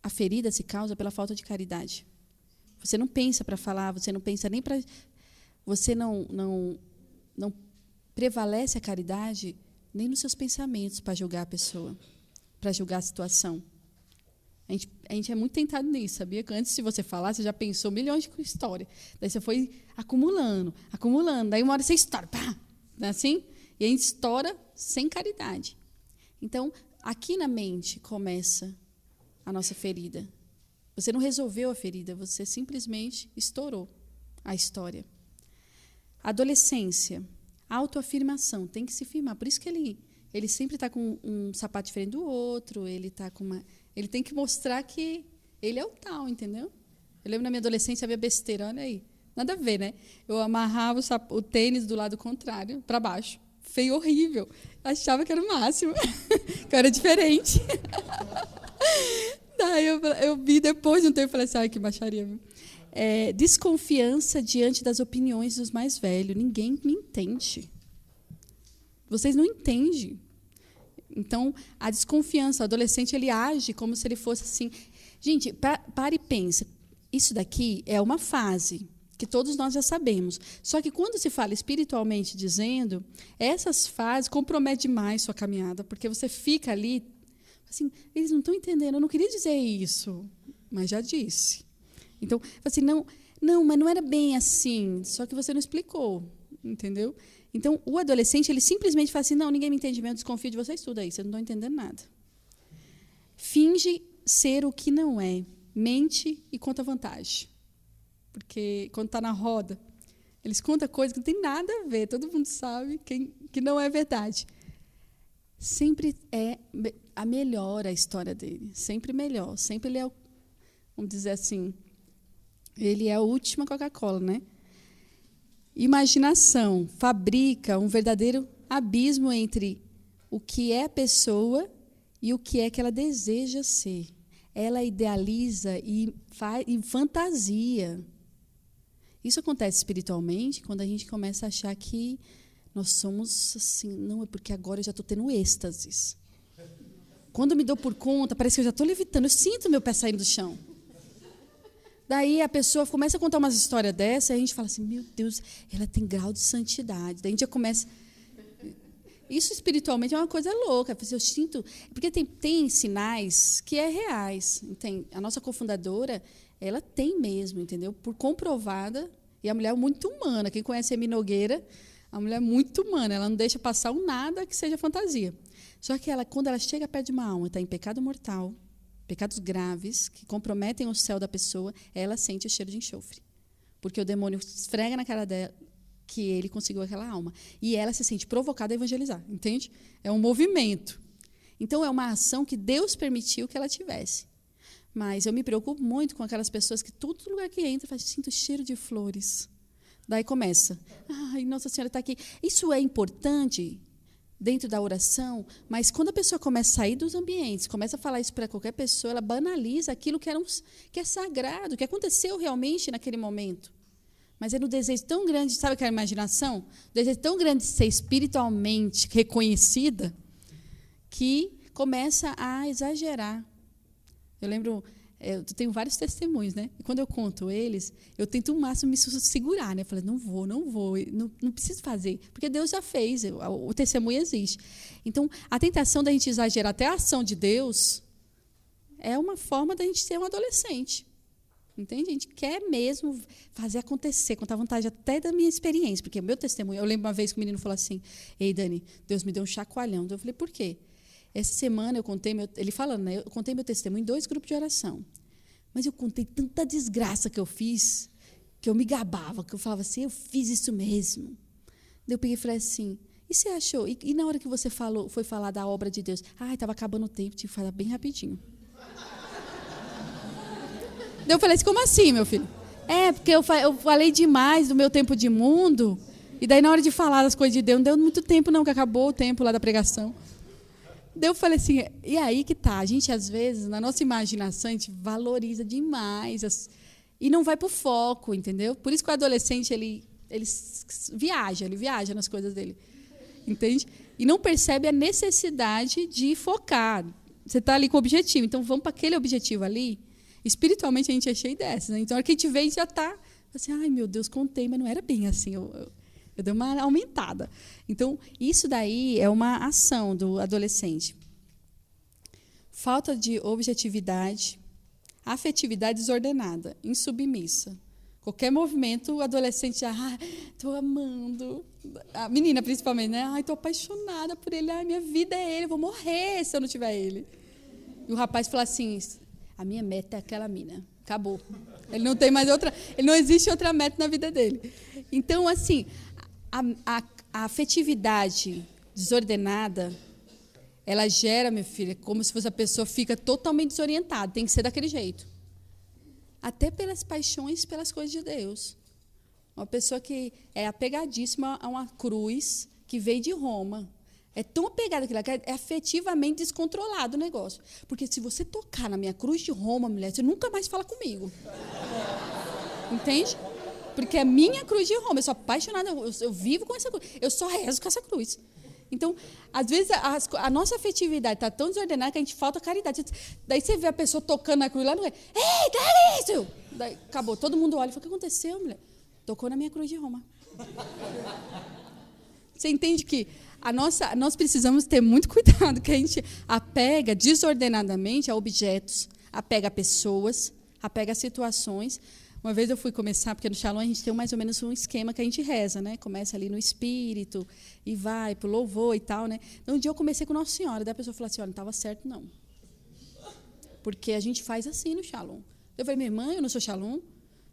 A ferida se causa pela falta de caridade. Você não pensa para falar, você não pensa nem para... Você não prevalece a caridade nem nos seus pensamentos para julgar a pessoa, para julgar a situação. A gente é muito tentado nisso, sabia? Que antes de você falar, você já pensou milhões de histórias. Daí você foi acumulando. Daí uma hora você estoura. Pá! Não é assim? E a gente estoura sem caridade. Então, aqui na mente começa a nossa ferida. Você não resolveu a ferida, você simplesmente estourou a história. Adolescência, autoafirmação, tem que se firmar. Por isso que ele sempre está com um sapato diferente do outro, ele tem que mostrar que ele é o tal, entendeu? Eu lembro na minha adolescência havia besteira, olha aí. Nada a ver, né? Eu amarrava o tênis do lado contrário, para baixo. Feio, horrível. Achava que era o máximo, que eu era diferente. Daí eu vi depois de um tempo e falei assim, ai, que baixaria. Desconfiança diante das opiniões dos mais velhos. Ninguém me entende. Vocês não entendem. Então, a desconfiança, o adolescente, ele age como se ele fosse assim. Gente, para e pensa. Isso daqui é uma fase que todos nós já sabemos. Só que quando se fala espiritualmente dizendo, essas fases comprometem demais sua caminhada, porque você fica ali, assim, eles não estão entendendo, eu não queria dizer isso, mas já disse. Então, assim, não, Não, mas não era bem assim, só que você não explicou, entendeu? Então, o adolescente, ele simplesmente fala assim, não, ninguém me entende mesmo, desconfio de vocês tudo aí, vocês não estão entendendo nada. Finge ser o que não é, mente e conta vantagem. Porque quando está na roda, eles contam coisas que não tem nada a ver, todo mundo sabe que não é verdade. Sempre é a melhor a história dele, sempre melhor, sempre ele é, vamos dizer assim, ele é a última Coca-Cola, né? Imaginação fabrica um verdadeiro abismo entre o que é a pessoa e o que é que ela deseja ser. Ela idealiza e fantasia. Isso acontece espiritualmente quando a gente começa a achar que nós somos assim, não é porque agora eu já estou tendo êxtases. Quando eu me dou por conta, parece que eu já estou levitando, eu sinto meu pé saindo do chão. Daí a pessoa começa a contar umas histórias dessa, e a gente fala assim, meu Deus, ela tem grau de santidade. Daí a gente já começa... Isso espiritualmente é uma coisa louca. Eu sinto... Porque tem sinais que é reais. A nossa cofundadora, ela tem mesmo, entendeu? Por comprovada, e a mulher é muito humana. Quem conhece a Emi Nogueira, a mulher é muito humana, ela não deixa passar um nada que seja fantasia. Só que quando ela chega perto de uma alma, está em pecado mortal, pecados graves, que comprometem o céu da pessoa, ela sente o cheiro de enxofre. Porque o demônio esfrega na cara dela que ele conseguiu aquela alma. E ela se sente provocada a evangelizar, entende? É um movimento. Então, é uma ação que Deus permitiu que ela tivesse. Mas eu me preocupo muito com aquelas pessoas que todo lugar que entra, faz, sinto o cheiro de flores. Daí começa, ai, Nossa Senhora está aqui. Isso é importante dentro da oração, mas quando a pessoa começa a sair dos ambientes, começa a falar isso para qualquer pessoa, ela banaliza aquilo que é sagrado, que aconteceu realmente naquele momento. Mas é no desejo tão grande, sabe aquela imaginação? O desejo tão grande de ser espiritualmente reconhecida, que começa a exagerar. Eu lembro, eu tenho vários testemunhos, né? E quando eu conto eles, eu tento o máximo me segurar, né? Eu falei, não vou, não preciso fazer, porque Deus já fez, o testemunho existe. Então, a tentação da gente exagerar até a ação de Deus é uma forma da gente ser um adolescente. Entende? A gente quer mesmo fazer acontecer, contar vantagem até da minha experiência, porque o meu testemunho, eu lembro uma vez que o menino falou assim, ei, Dani, Deus me deu um chacoalhão. Eu falei, por quê? Essa semana eu contei, ele falando, né, eu contei meu testemunho em 2 grupos de oração. Mas eu contei tanta desgraça que eu fiz, que eu me gabava, que eu falava assim, eu fiz isso mesmo. Daí eu peguei e falei assim, e você achou? E na hora que você foi falar da obra de Deus? Ai, estava acabando o tempo, tive que falar bem rapidinho. Daí eu falei assim, como assim, meu filho? É, porque eu falei demais do meu tempo de mundo, e daí na hora de falar das coisas de Deus, não deu muito tempo não, que acabou o tempo lá da pregação. Daí eu falei assim, e aí que tá, a gente às vezes, na nossa imaginação, a gente valoriza demais, e não vai para o foco, entendeu? Por isso que o adolescente, ele viaja nas coisas dele, entende? E não percebe a necessidade de focar. Você está ali com o objetivo, então vamos para aquele objetivo ali. Espiritualmente a gente é cheio dessas, né? Então a hora que a gente vê, a gente já está assim, ai meu Deus, contei, mas não era bem assim, eu dei uma aumentada. Então, isso daí é uma ação do adolescente. Falta de objetividade, afetividade desordenada, insubmissa. Qualquer movimento, o adolescente já, estou amando. A menina, principalmente, né? Ai, estou apaixonada por ele, ai, minha vida é ele, eu vou morrer se eu não tiver ele. E o rapaz fala assim, a minha meta é aquela mina, acabou. Ele não tem mais outra, ele não existe outra meta na vida dele. Então, assim, a afetividade desordenada, ela gera, minha filha, como se fosse a pessoa fica totalmente desorientada, tem que ser daquele jeito. Até pelas paixões, pelas coisas de Deus. Uma pessoa que é apegadíssima a uma cruz que veio de Roma. É tão apegada que é afetivamente descontrolado o negócio. Porque se você tocar na minha cruz de Roma, mulher, você nunca mais fala comigo. Entende? Porque é minha cruz de Roma, eu sou apaixonada, eu vivo com essa cruz, eu só rezo com essa cruz. Então, às vezes, a nossa afetividade está tão desordenada que a gente falta caridade. Daí você vê a pessoa tocando na cruz lá, não é? Ei, dá isso! Daí, acabou, todo mundo olha e fala, o que aconteceu, mulher? Tocou na minha cruz de Roma. Você entende que nós precisamos ter muito cuidado, que a gente apega desordenadamente a objetos, apega a pessoas, apega a situações. Uma vez eu fui começar, porque no Shalom a gente tem mais ou menos um esquema que a gente reza, né? Começa ali no espírito e vai pro louvor e tal, né? Então, um dia eu comecei com Nossa Senhora, daí a pessoa falou assim, olha, não estava certo, não. Porque a gente faz assim no Shalom. Eu falei, minha irmã, eu não sou Shalom.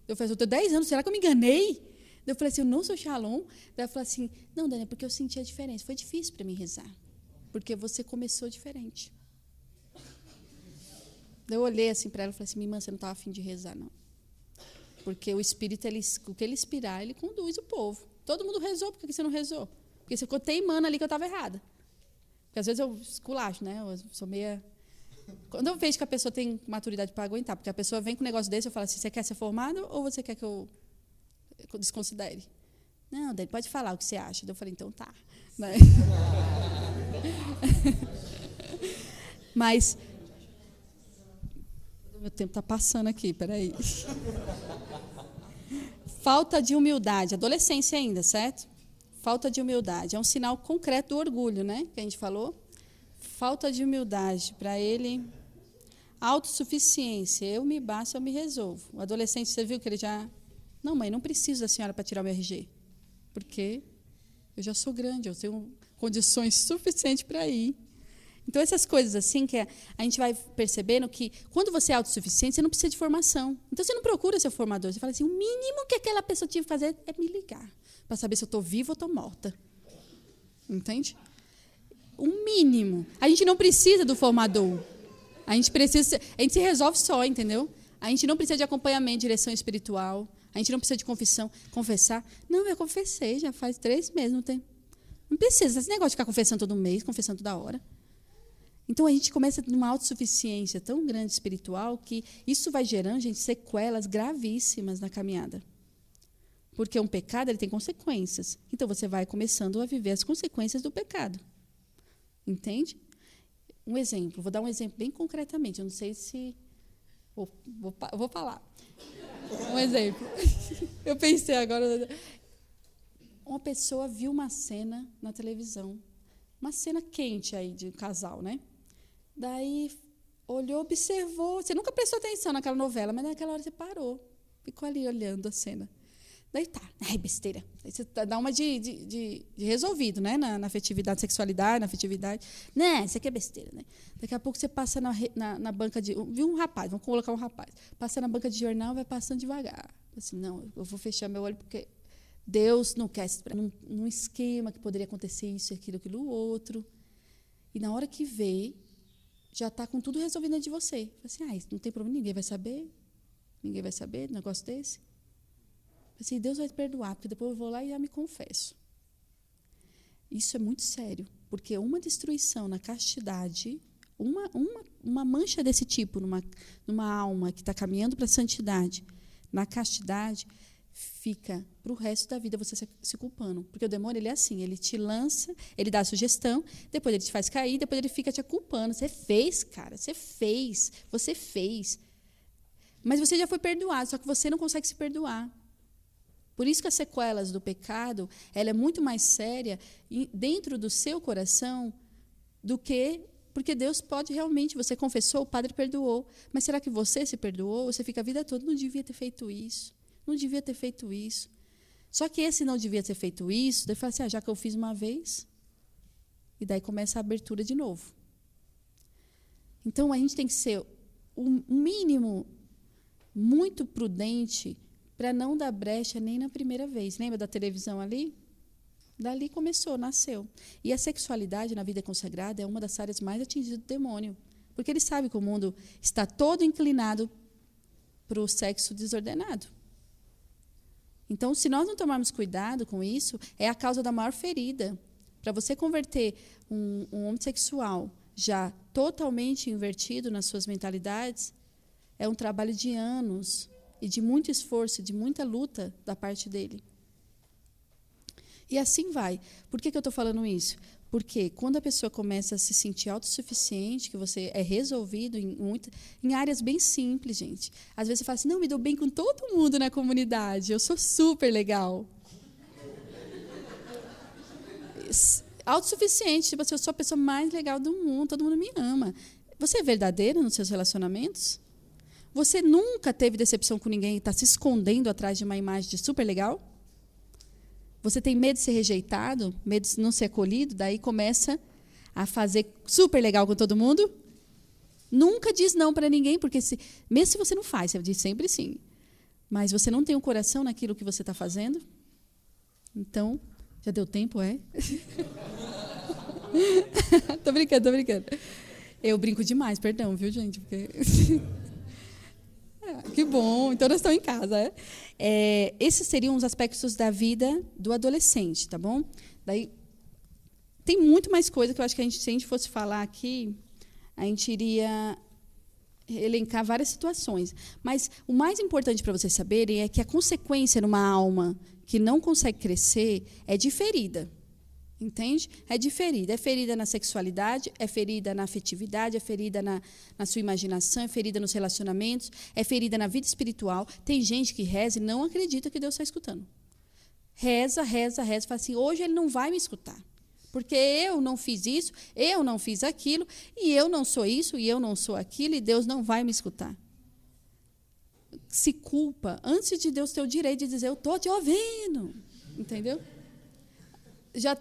Eu falei, eu tenho 10 anos, será que eu me enganei? Eu falei assim, eu não sou Shalom. Daí ela falou assim, não, Dani, é porque eu senti a diferença. Foi difícil para mim rezar, porque você começou diferente. Eu olhei assim para ela e falei assim, minha irmã, você não estava afim de rezar, não. Porque o Espírito, o que ele inspirar, ele conduz o povo. Todo mundo rezou, por que você não rezou? Porque você ficou teimando ali que eu estava errada. Porque às vezes eu esculacho, né? Eu sou meia... Quando eu vejo que a pessoa tem maturidade para aguentar, porque a pessoa vem com um negócio desse, eu falo assim, você quer ser formado ou você quer que eu desconsidere? Não, daí pode falar o que você acha. Daí eu falei, então tá. Mas... Meu tempo está passando aqui, peraí. Falta de humildade, adolescência ainda, certo? Falta de humildade, é um sinal concreto do orgulho, né? Que a gente falou. Falta de humildade, para ele, autossuficiência, eu me basto, eu me resolvo. O adolescente, você viu que ele já... Não, mãe, não preciso da senhora para tirar o meu RG, porque eu já sou grande, eu tenho condições suficientes para ir. Então, essas coisas assim, que a gente vai percebendo que, quando você é autossuficiente, você não precisa de formação. Então, você não procura seu formador. Você fala assim, o mínimo que aquela pessoa tinha que fazer é me ligar, para saber se eu estou viva ou estou morta. Entende? O mínimo. A gente não precisa do formador. A gente se resolve só, entendeu? A gente não precisa de acompanhamento, direção espiritual. A gente não precisa de confessar. Não, eu confessei, já faz 3 meses. Não precisa. Esse negócio de ficar confessando todo mês, confessando toda hora. Então, a gente começa numa autossuficiência tão grande espiritual que isso vai gerando, gente, sequelas gravíssimas na caminhada. Porque um pecado ele tem consequências. Então, você vai começando a viver as consequências do pecado. Entende? Um exemplo, vou dar um exemplo bem concretamente. Eu não sei se... Vou falar. Um exemplo. Eu pensei agora... Uma pessoa viu uma cena na televisão. Uma cena quente aí de casal, né? Daí, olhou, observou. Você nunca prestou atenção naquela novela, mas naquela hora você parou. Ficou ali olhando a cena. Daí tá, ai, besteira. Aí você dá uma de resolvido, né? Na afetividade, sexualidade, na afetividade. Né, isso aqui é besteira, né? Daqui a pouco você passa na banca de... Viu um rapaz, vamos colocar um rapaz. Passa na banca de jornal, vai passando devagar. Assim, não, eu vou fechar meu olho porque Deus não quer... Num esquema que poderia acontecer isso, aquilo, outro. E na hora que vê, já está com tudo resolvido dentro de você. Assim, não tem problema, ninguém vai saber. Ninguém vai saber do negócio desse. Assim, Deus vai te perdoar, porque depois eu vou lá e já me confesso. Isso é muito sério, porque uma destruição na castidade, uma mancha desse tipo, numa alma que está caminhando para a santidade, na castidade, fica para o resto da vida você se culpando. Porque o demônio, ele é assim, ele te lança, ele dá a sugestão, depois ele te faz cair, depois ele fica te culpando. Você fez, cara, você fez. Mas você já foi perdoado, só que você não consegue se perdoar. Por isso que as sequelas do pecado, ela é muito mais séria dentro do seu coração do que... Porque Deus pode realmente... Você confessou, o Padre perdoou. Mas será que você se perdoou? Você fica a vida toda, não devia ter feito isso. Não devia ter feito isso. Só que esse não devia ter feito isso, daí fala assim, já que eu fiz uma vez, e daí começa a abertura de novo. Então, a gente tem que ser o mínimo muito prudente para não dar brecha nem na primeira vez. Lembra da televisão ali? Dali começou, nasceu. E a sexualidade na vida consagrada é uma das áreas mais atingidas do demônio, porque ele sabe que o mundo está todo inclinado para o sexo desordenado. Então, se nós não tomarmos cuidado com isso, é a causa da maior ferida. Para você converter um homossexual já totalmente invertido nas suas mentalidades, é um trabalho de anos e de muito esforço, de muita luta da parte dele. E assim vai. Por que eu estou falando isso? Porque quando a pessoa começa a se sentir autossuficiente, que você é resolvido em áreas bem simples, gente. Às vezes você fala assim, não, me dou bem com todo mundo na comunidade, eu sou super legal. Autossuficiente, tipo assim, eu sou a pessoa mais legal do mundo, todo mundo me ama. Você é verdadeiro nos seus relacionamentos? Você nunca teve decepção com ninguém e está se escondendo atrás de uma imagem de super legal? Você tem medo de ser rejeitado, medo de não ser acolhido, daí começa a fazer super legal com todo mundo? Nunca diz não para ninguém, porque mesmo se você não faz, você diz sempre sim. Mas você não tem um coração naquilo que você está fazendo? Então, já deu tempo, é? Tô brincando. Eu brinco demais, perdão, viu, gente? Porque... que bom, então nós estamos em casa. Esses seriam os aspectos da vida do adolescente, tá bom? Daí, tem muito mais coisa que eu acho que se a gente fosse falar aqui, a gente iria elencar várias situações. Mas o mais importante para vocês saberem é que a consequência numa alma que não consegue crescer é de ferida. Entende? É de ferida. É ferida na sexualidade, é ferida na afetividade, é ferida na sua imaginação, é ferida nos relacionamentos, é ferida na vida espiritual. Tem gente que reza e não acredita que Deus está escutando. Reza, fala assim, hoje Ele não vai me escutar. Porque eu não fiz isso, eu não fiz aquilo, e eu não sou isso, e eu não sou aquilo, e Deus não vai me escutar. Se culpa antes de Deus ter o direito de dizer, eu estou te ouvindo. Entendeu? Já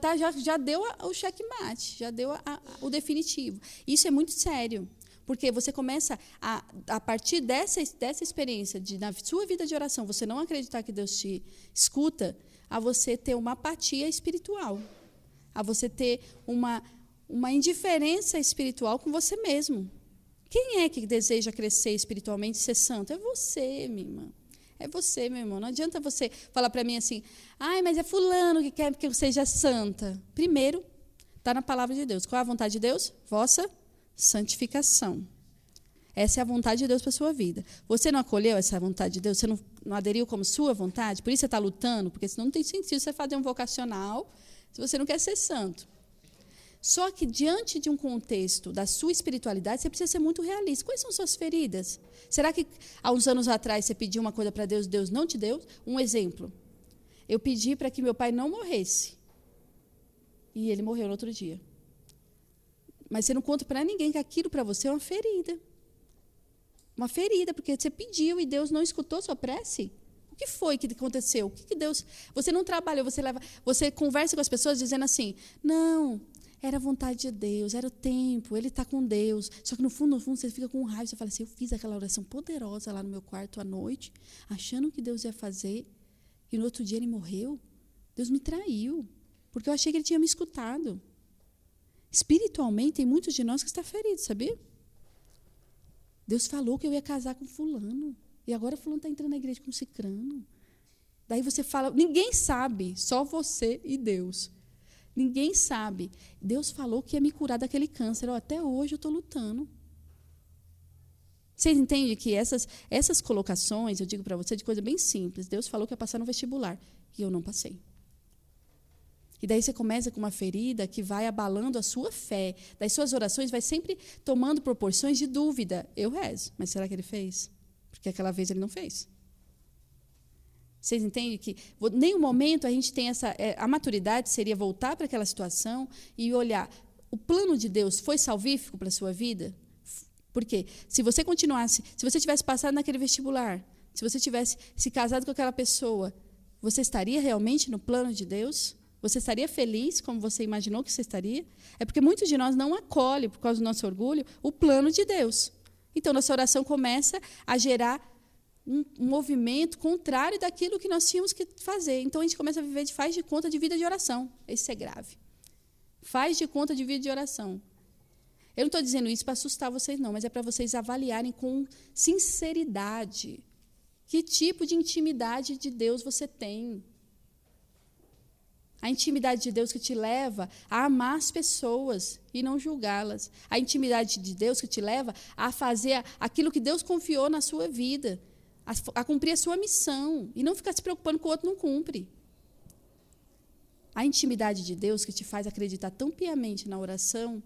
deu o checkmate, já deu o definitivo. Isso é muito sério, porque você começa, a partir dessa experiência, na sua vida de oração, você não acreditar que Deus te escuta, a você ter uma apatia espiritual, a você ter uma indiferença espiritual com você mesmo. Quem é que deseja crescer espiritualmente e ser santo? É você, minha irmã. É você, meu irmão. Não adianta você falar para mim assim, mas é fulano que quer que eu seja santa. Primeiro, está na palavra de Deus. Qual é a vontade de Deus? Vossa santificação. Essa é a vontade de Deus para a sua vida. Você não acolheu essa vontade de Deus? Você não aderiu como sua vontade? Por isso você está lutando? Porque senão não tem sentido você fazer um vocacional se você não quer ser santo. Só que, diante de um contexto da sua espiritualidade, você precisa ser muito realista. Quais são suas feridas? Será que, há uns anos atrás, você pediu uma coisa para Deus e Deus não te deu? Um exemplo. Eu pedi para que meu pai não morresse. E ele morreu no outro dia. Mas você não conta para ninguém que aquilo para você é uma ferida. Uma ferida, porque você pediu e Deus não escutou sua prece. O que foi que aconteceu? O que Deus... Você não trabalhou, você conversa com as pessoas dizendo assim, não... Era a vontade de Deus, era o tempo, ele está com Deus. Só que no fundo, você fica com raiva. Você fala assim, eu fiz aquela oração poderosa lá no meu quarto à noite, achando que Deus ia fazer, e no outro dia ele morreu. Deus me traiu, porque eu achei que ele tinha me escutado. Espiritualmente, tem muitos de nós que estão feridos, sabia? Deus falou que eu ia casar com fulano, e agora fulano está entrando na igreja com cicrano. Daí você fala, ninguém sabe, só você e Deus. Ninguém sabe. Deus falou que ia me curar daquele câncer. Até hoje eu estou lutando. Vocês entendem que essas colocações, eu digo para você, de coisa bem simples. Deus falou que ia passar no vestibular. E eu não passei. E daí você começa com uma ferida que vai abalando a sua fé. Das suas orações vai sempre tomando proporções de dúvida. Eu rezo, mas será que ele fez? Porque aquela vez ele não fez. Vocês entendem que, em nenhum momento, a gente tem a maturidade seria voltar para aquela situação e olhar, o plano de Deus foi salvífico para a sua vida? Porque se você continuasse, se você tivesse passado naquele vestibular, se você tivesse se casado com aquela pessoa, você estaria realmente no plano de Deus? Você estaria feliz como você imaginou que você estaria? É porque muitos de nós não acolhem, por causa do nosso orgulho, o plano de Deus. Então, nossa oração começa a gerar um movimento contrário daquilo que nós tínhamos que fazer. Então, a gente começa a viver faz de conta de vida de oração. Isso é grave. Faz de conta de vida de oração. Eu não estou dizendo isso para assustar vocês, não, mas é para vocês avaliarem com sinceridade que tipo de intimidade de Deus você tem. A intimidade de Deus que te leva a amar as pessoas e não julgá-las. A intimidade de Deus que te leva a fazer aquilo que Deus confiou na sua vida, a cumprir a sua missão e não ficar se preocupando com o outro não cumpre. A intimidade de Deus que te faz acreditar tão piamente na oração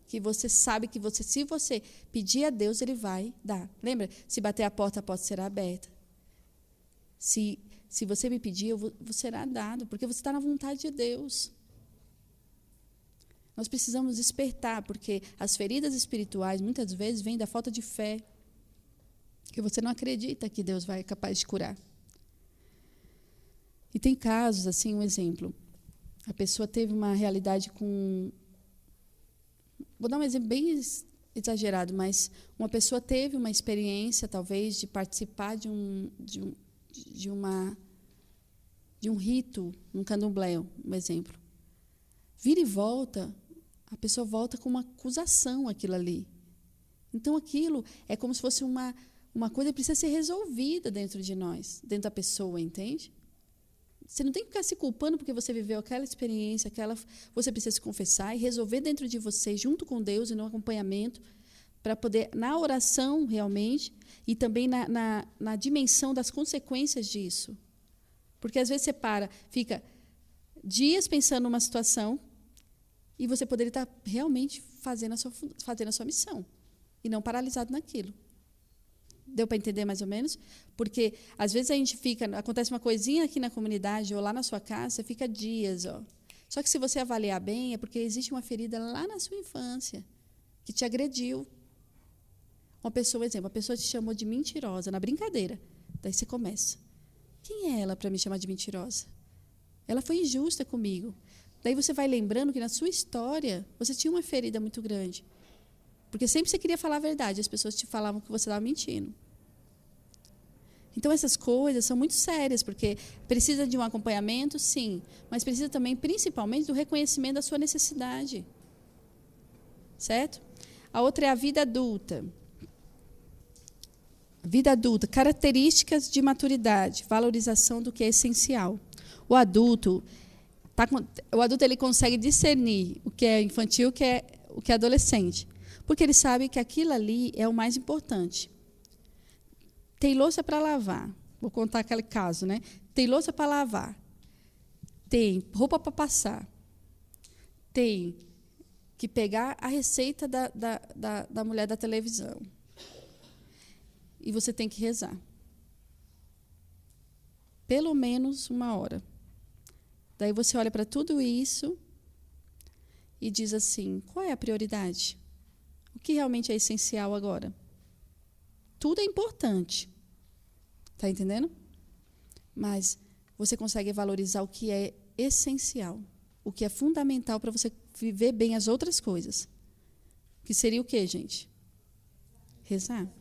que você sabe que se você pedir a Deus, Ele vai dar. Lembra? Se bater a porta será aberta. Se você me pedir, será dado, porque você está na vontade de Deus. Nós precisamos despertar, porque as feridas espirituais, muitas vezes, vêm da falta de fé. Porque você não acredita que Deus vai capaz de curar. E tem casos, assim, um exemplo. A pessoa teve uma realidade com... Vou dar um exemplo bem exagerado, mas uma pessoa teve uma experiência, talvez, de participar de um rito, um candomblé, um exemplo. Vira e volta, a pessoa volta com uma acusação aquilo ali. Então, aquilo é como se fosse uma coisa que precisa ser resolvida dentro de nós, dentro da pessoa, entende? Você não tem que ficar se culpando porque você viveu aquela experiência, você precisa se confessar e resolver dentro de você, junto com Deus e no acompanhamento, para poder, na oração realmente, e também na dimensão das consequências disso. Porque às vezes você fica dias pensando numa situação e você poderia estar realmente fazendo a sua missão e não paralisado naquilo. Deu para entender mais ou menos? Porque às vezes acontece uma coisinha aqui na comunidade ou lá na sua casa, você fica dias, ó. Só que se você avaliar bem, é porque existe uma ferida lá na sua infância que te agrediu. Uma pessoa, exemplo, a pessoa te chamou de mentirosa na brincadeira. Daí você começa. Quem é ela para me chamar de mentirosa? Ela foi injusta comigo. Daí você vai lembrando que na sua história você tinha uma ferida muito grande. Porque sempre você queria falar a verdade, as pessoas te falavam que você estava mentindo. Então, essas coisas são muito sérias, porque precisa de um acompanhamento, sim, mas precisa também, principalmente, do reconhecimento da sua necessidade. Certo? A outra é a vida adulta. Vida adulta, características de maturidade, valorização do que é essencial. O adulto ele consegue discernir o que é infantil, o que é adolescente. Porque ele sabe que aquilo ali é o mais importante. Tem louça para lavar. Vou contar aquele caso, né? Tem louça para lavar. Tem roupa para passar. Tem que pegar a receita da mulher da televisão. E você tem que rezar. Pelo menos 1 hora. Daí você olha para tudo isso e diz assim, qual é a prioridade? O que realmente é essencial agora? Tudo é importante. Está entendendo? Mas você consegue valorizar o que é essencial, o que é fundamental para você viver bem as outras coisas. Que seria o quê, gente? Rezar.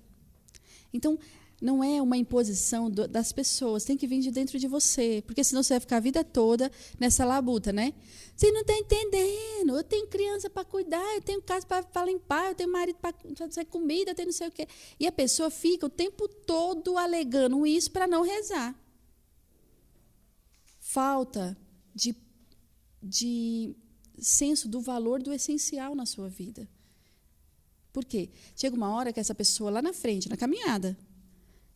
Então, não é uma imposição das pessoas, tem que vir de dentro de você, porque senão você vai ficar a vida toda nessa labuta, né? Você não está entendendo, eu tenho criança para cuidar, eu tenho casa para limpar, eu tenho marido para fazer comida, eu tenho não sei o quê. E a pessoa fica o tempo todo alegando isso para não rezar. Falta de senso do valor do essencial na sua vida. Por quê? Chega uma hora que essa pessoa lá na frente, na caminhada,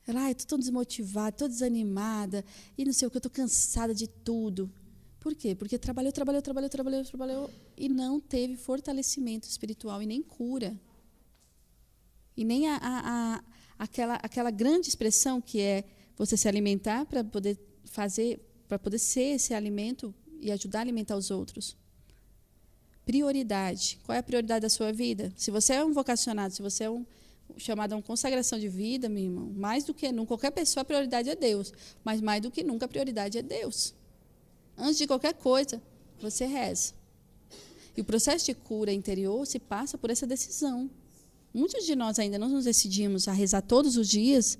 ela, estou tão desmotivada, estou desanimada, e não sei o que, eu estou cansada de tudo. Por quê? Porque trabalhou e não teve fortalecimento espiritual e nem cura. E nem aquela grande expressão que é você se alimentar para poder ser esse alimento e ajudar a alimentar os outros. Prioridade. Qual é a prioridade da sua vida? Se você é um vocacionado, se você é chamado a uma consagração de vida, meu irmão, mais do que nunca, qualquer pessoa, a prioridade é Deus. Mas mais do que nunca, a prioridade é Deus. Antes de qualquer coisa, você reza. E o processo de cura interior se passa por essa decisão. Muitos de nós ainda não nos decidimos a rezar todos os dias,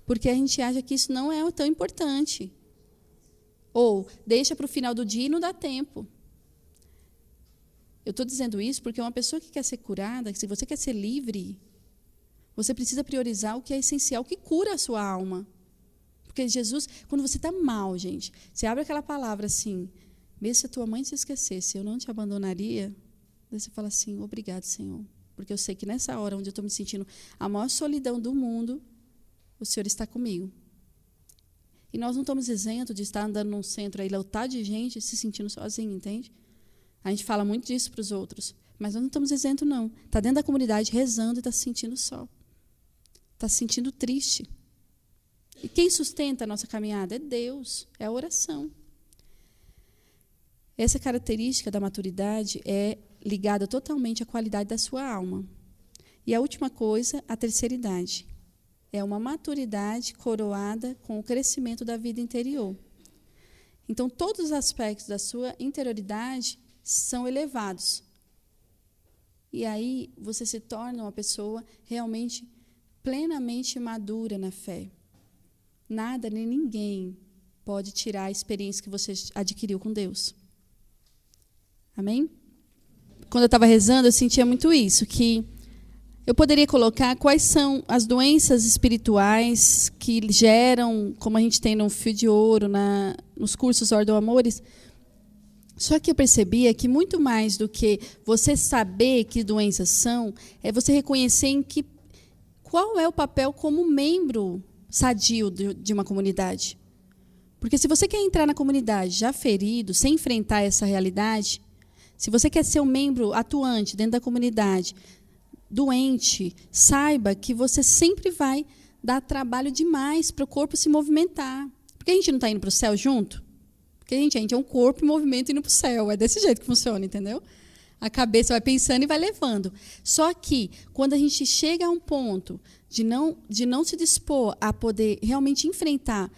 porque a gente acha que isso não é tão importante. Ou deixa para o final do dia e não dá tempo. Eu estou dizendo isso porque uma pessoa que quer ser curada, se você quer ser livre, você precisa priorizar o que é essencial, o que cura a sua alma. Porque Jesus, quando você está mal, gente, você abre aquela palavra assim, mesmo se a tua mãe se esquecesse, eu não te abandonaria, daí você fala assim, obrigado, Senhor. Porque eu sei que nessa hora onde eu estou me sentindo a maior solidão do mundo, o Senhor está comigo. E nós não estamos isentos de estar andando num centro aí lotado de gente se sentindo sozinho, entende? A gente fala muito disso para os outros, mas nós não estamos isentos, não. Está dentro da comunidade rezando e está se sentindo só. Está se sentindo triste. E quem sustenta a nossa caminhada é Deus, é a oração. Essa característica da maturidade é ligada totalmente à qualidade da sua alma. E a última coisa, a terceira idade. É uma maturidade coroada com o crescimento da vida interior. Então, todos os aspectos da sua interioridade são elevados. E aí, você se torna uma pessoa realmente plenamente madura na fé. Nada nem ninguém pode tirar a experiência que você adquiriu com Deus. Amém? Quando eu estava rezando, eu sentia muito isso, que eu poderia colocar quais são as doenças espirituais que geram, como a gente tem no Fio de Ouro, nos cursos Ordem Amores. Só que eu percebia que muito mais do que você saber que doenças são, é você reconhecer qual é o papel como membro sadio de uma comunidade. Porque se você quer entrar na comunidade já ferido, sem enfrentar essa realidade, se você quer ser um membro atuante dentro da comunidade, doente, saiba que você sempre vai dar trabalho demais para o corpo se movimentar. Porque a gente não está indo para o céu junto? Porque a gente é um corpo em movimento indo para o céu. É desse jeito que funciona, entendeu? A cabeça vai pensando e vai levando. Só que, quando a gente chega a um ponto de não se dispor a poder realmente enfrentar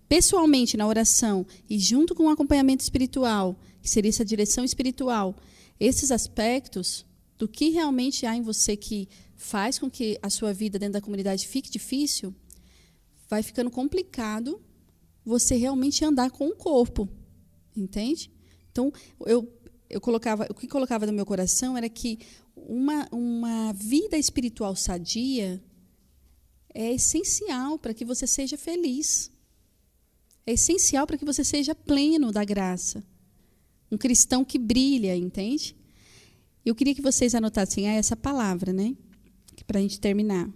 pessoalmente na oração e junto com o acompanhamento espiritual, que seria essa direção espiritual, esses aspectos do que realmente há em você que faz com que a sua vida dentro da comunidade fique difícil, vai ficando complicado você realmente andar com o corpo, entende? Então, o que colocava no meu coração era que uma vida espiritual sadia é essencial para que você seja feliz. É essencial para que você seja pleno da graça. Um cristão que brilha, entende? Eu queria que vocês anotassem essa palavra, né? Para a gente terminar.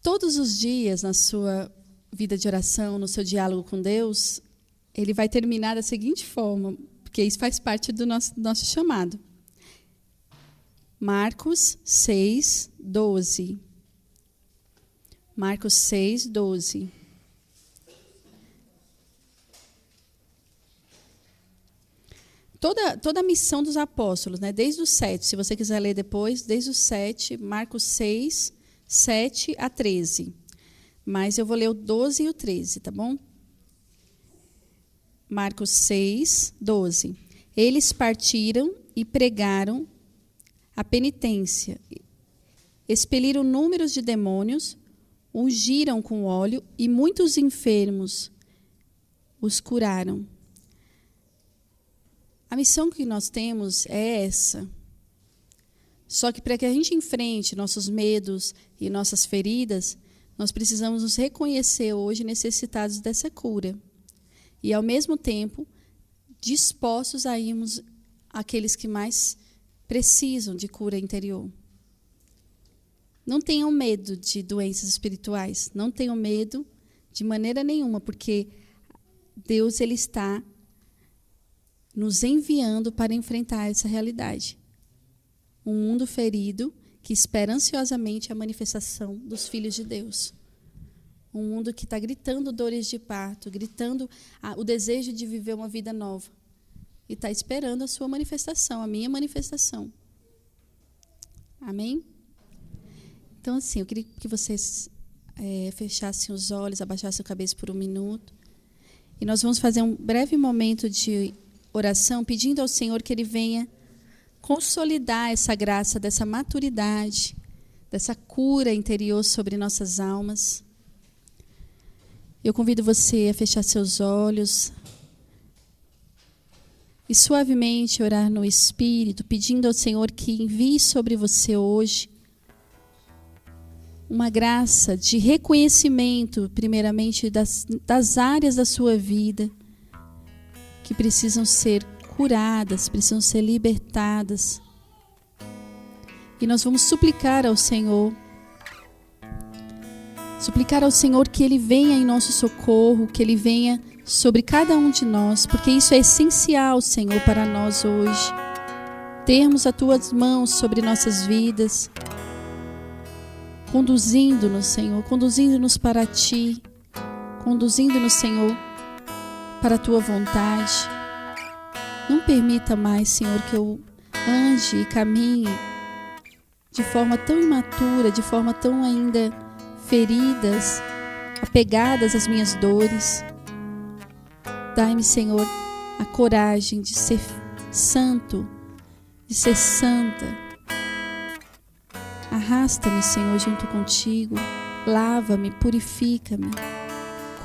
Todos os dias na sua vida de oração, no seu diálogo com Deus, ele vai terminar da seguinte forma, porque isso faz parte do nosso chamado. Marcos 6, 12. Marcos 6, 12. Toda a missão dos apóstolos, né, desde o 7, se você quiser ler depois, desde o 7, Marcos 6, 7 a 13. Mas eu vou ler o 12 e o 13, tá bom? Marcos 6, 12. Eles partiram e pregaram a penitência, expeliram números de demônios, ungiram com óleo e muitos enfermos os curaram. A missão que nós temos é essa. Só que para que a gente enfrente nossos medos e nossas feridas, nós precisamos nos reconhecer hoje necessitados dessa cura. E, ao mesmo tempo, dispostos a irmos àqueles que mais precisam de cura interior. Não tenham medo de doenças espirituais. Não tenham medo de maneira nenhuma, porque Deus ele está nos enviando para enfrentar essa realidade. Um mundo ferido que espera ansiosamente a manifestação dos filhos de Deus. Um mundo que está gritando dores de parto, gritando o desejo de viver uma vida nova. E está esperando a sua manifestação, a minha manifestação. Amém? Então, assim, eu queria que vocês fechassem os olhos, abaixassem a cabeça por um minuto. E nós vamos fazer um breve momento de oração, pedindo ao Senhor que Ele venha consolidar essa graça, dessa maturidade, dessa cura interior sobre nossas almas. Eu convido você a fechar seus olhos e suavemente orar no Espírito, pedindo ao Senhor que envie sobre você hoje uma graça de reconhecimento, primeiramente, das áreas da sua vida que precisam ser curadas, precisam ser libertadas. E nós vamos suplicar ao Senhor que Ele venha em nosso socorro, que Ele venha sobre cada um de nós, porque isso é essencial, Senhor, para nós hoje. Termos as Tuas mãos sobre nossas vidas, conduzindo-nos, Senhor, conduzindo-nos para Ti, conduzindo-nos, Senhor, para a Tua vontade. Não permita mais, Senhor, que eu ande e caminhe de forma tão imatura, de forma tão ainda feridas, apegadas às minhas dores. Dai-me, Senhor, a coragem de ser santo, de ser santa. Arrasta-me, Senhor, junto contigo. Lava-me, purifica-me.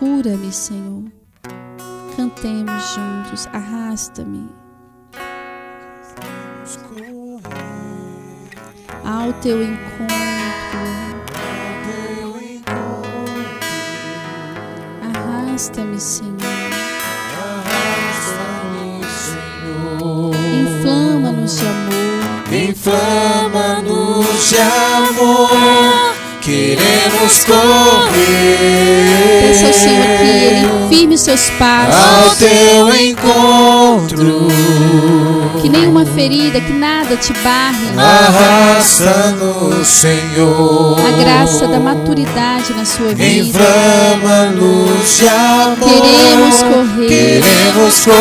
Cura-me, Senhor. Cantemos juntos. Arrasta-me ao teu encontro. Arrasta-me, Senhor. Inflama-nos de amor. Inflama-nos de amor. Queremos correr. Peça ao Senhor que Ele firme os seus passos. Ao teu encontro. Que nenhuma ferida, que nada te barre. Arrasta-nos, Senhor. A graça da maturidade na sua vida. Inflama-nos de amor. Queremos correr. Queremos correr.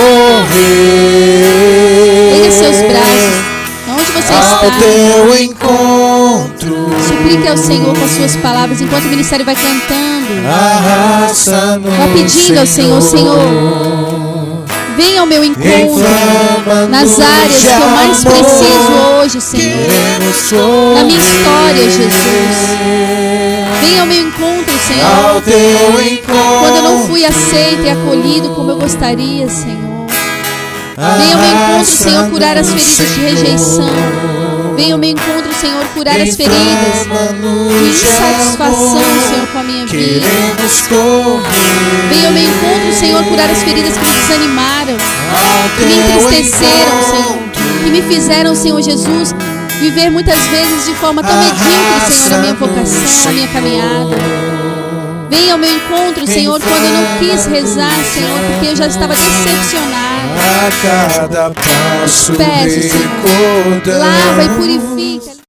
Erga seus braços. Onde você ao está? teu encontro. Suplique ao Senhor com as suas palavras enquanto o ministério vai cantando. Arrasta-nos, Vá pedindo ao Senhor, Senhor, venha ao meu encontro nas áreas que eu mais preciso hoje, Senhor. Na minha história, Jesus. Venha ao meu encontro, Senhor. Ao teu encontro. Quando eu não fui aceito e acolhido como eu gostaria, Senhor. Venha ao meu encontro, Senhor, curar as feridas de rejeição. Venha ao meu encontro, Senhor, curar as feridas de insatisfação, Senhor, com a minha vida. Venha ao meu encontro, Senhor, curar as feridas que me desanimaram, que me entristeceram, Senhor, que me fizeram, Senhor Jesus, viver muitas vezes de forma tão medíocre, Senhor, a minha vocação, a minha caminhada. Venha ao meu encontro, Senhor, quando eu não quis rezar, Senhor, porque eu já estava decepcionada. A cada passo Peço, Senhor, lava e purifica.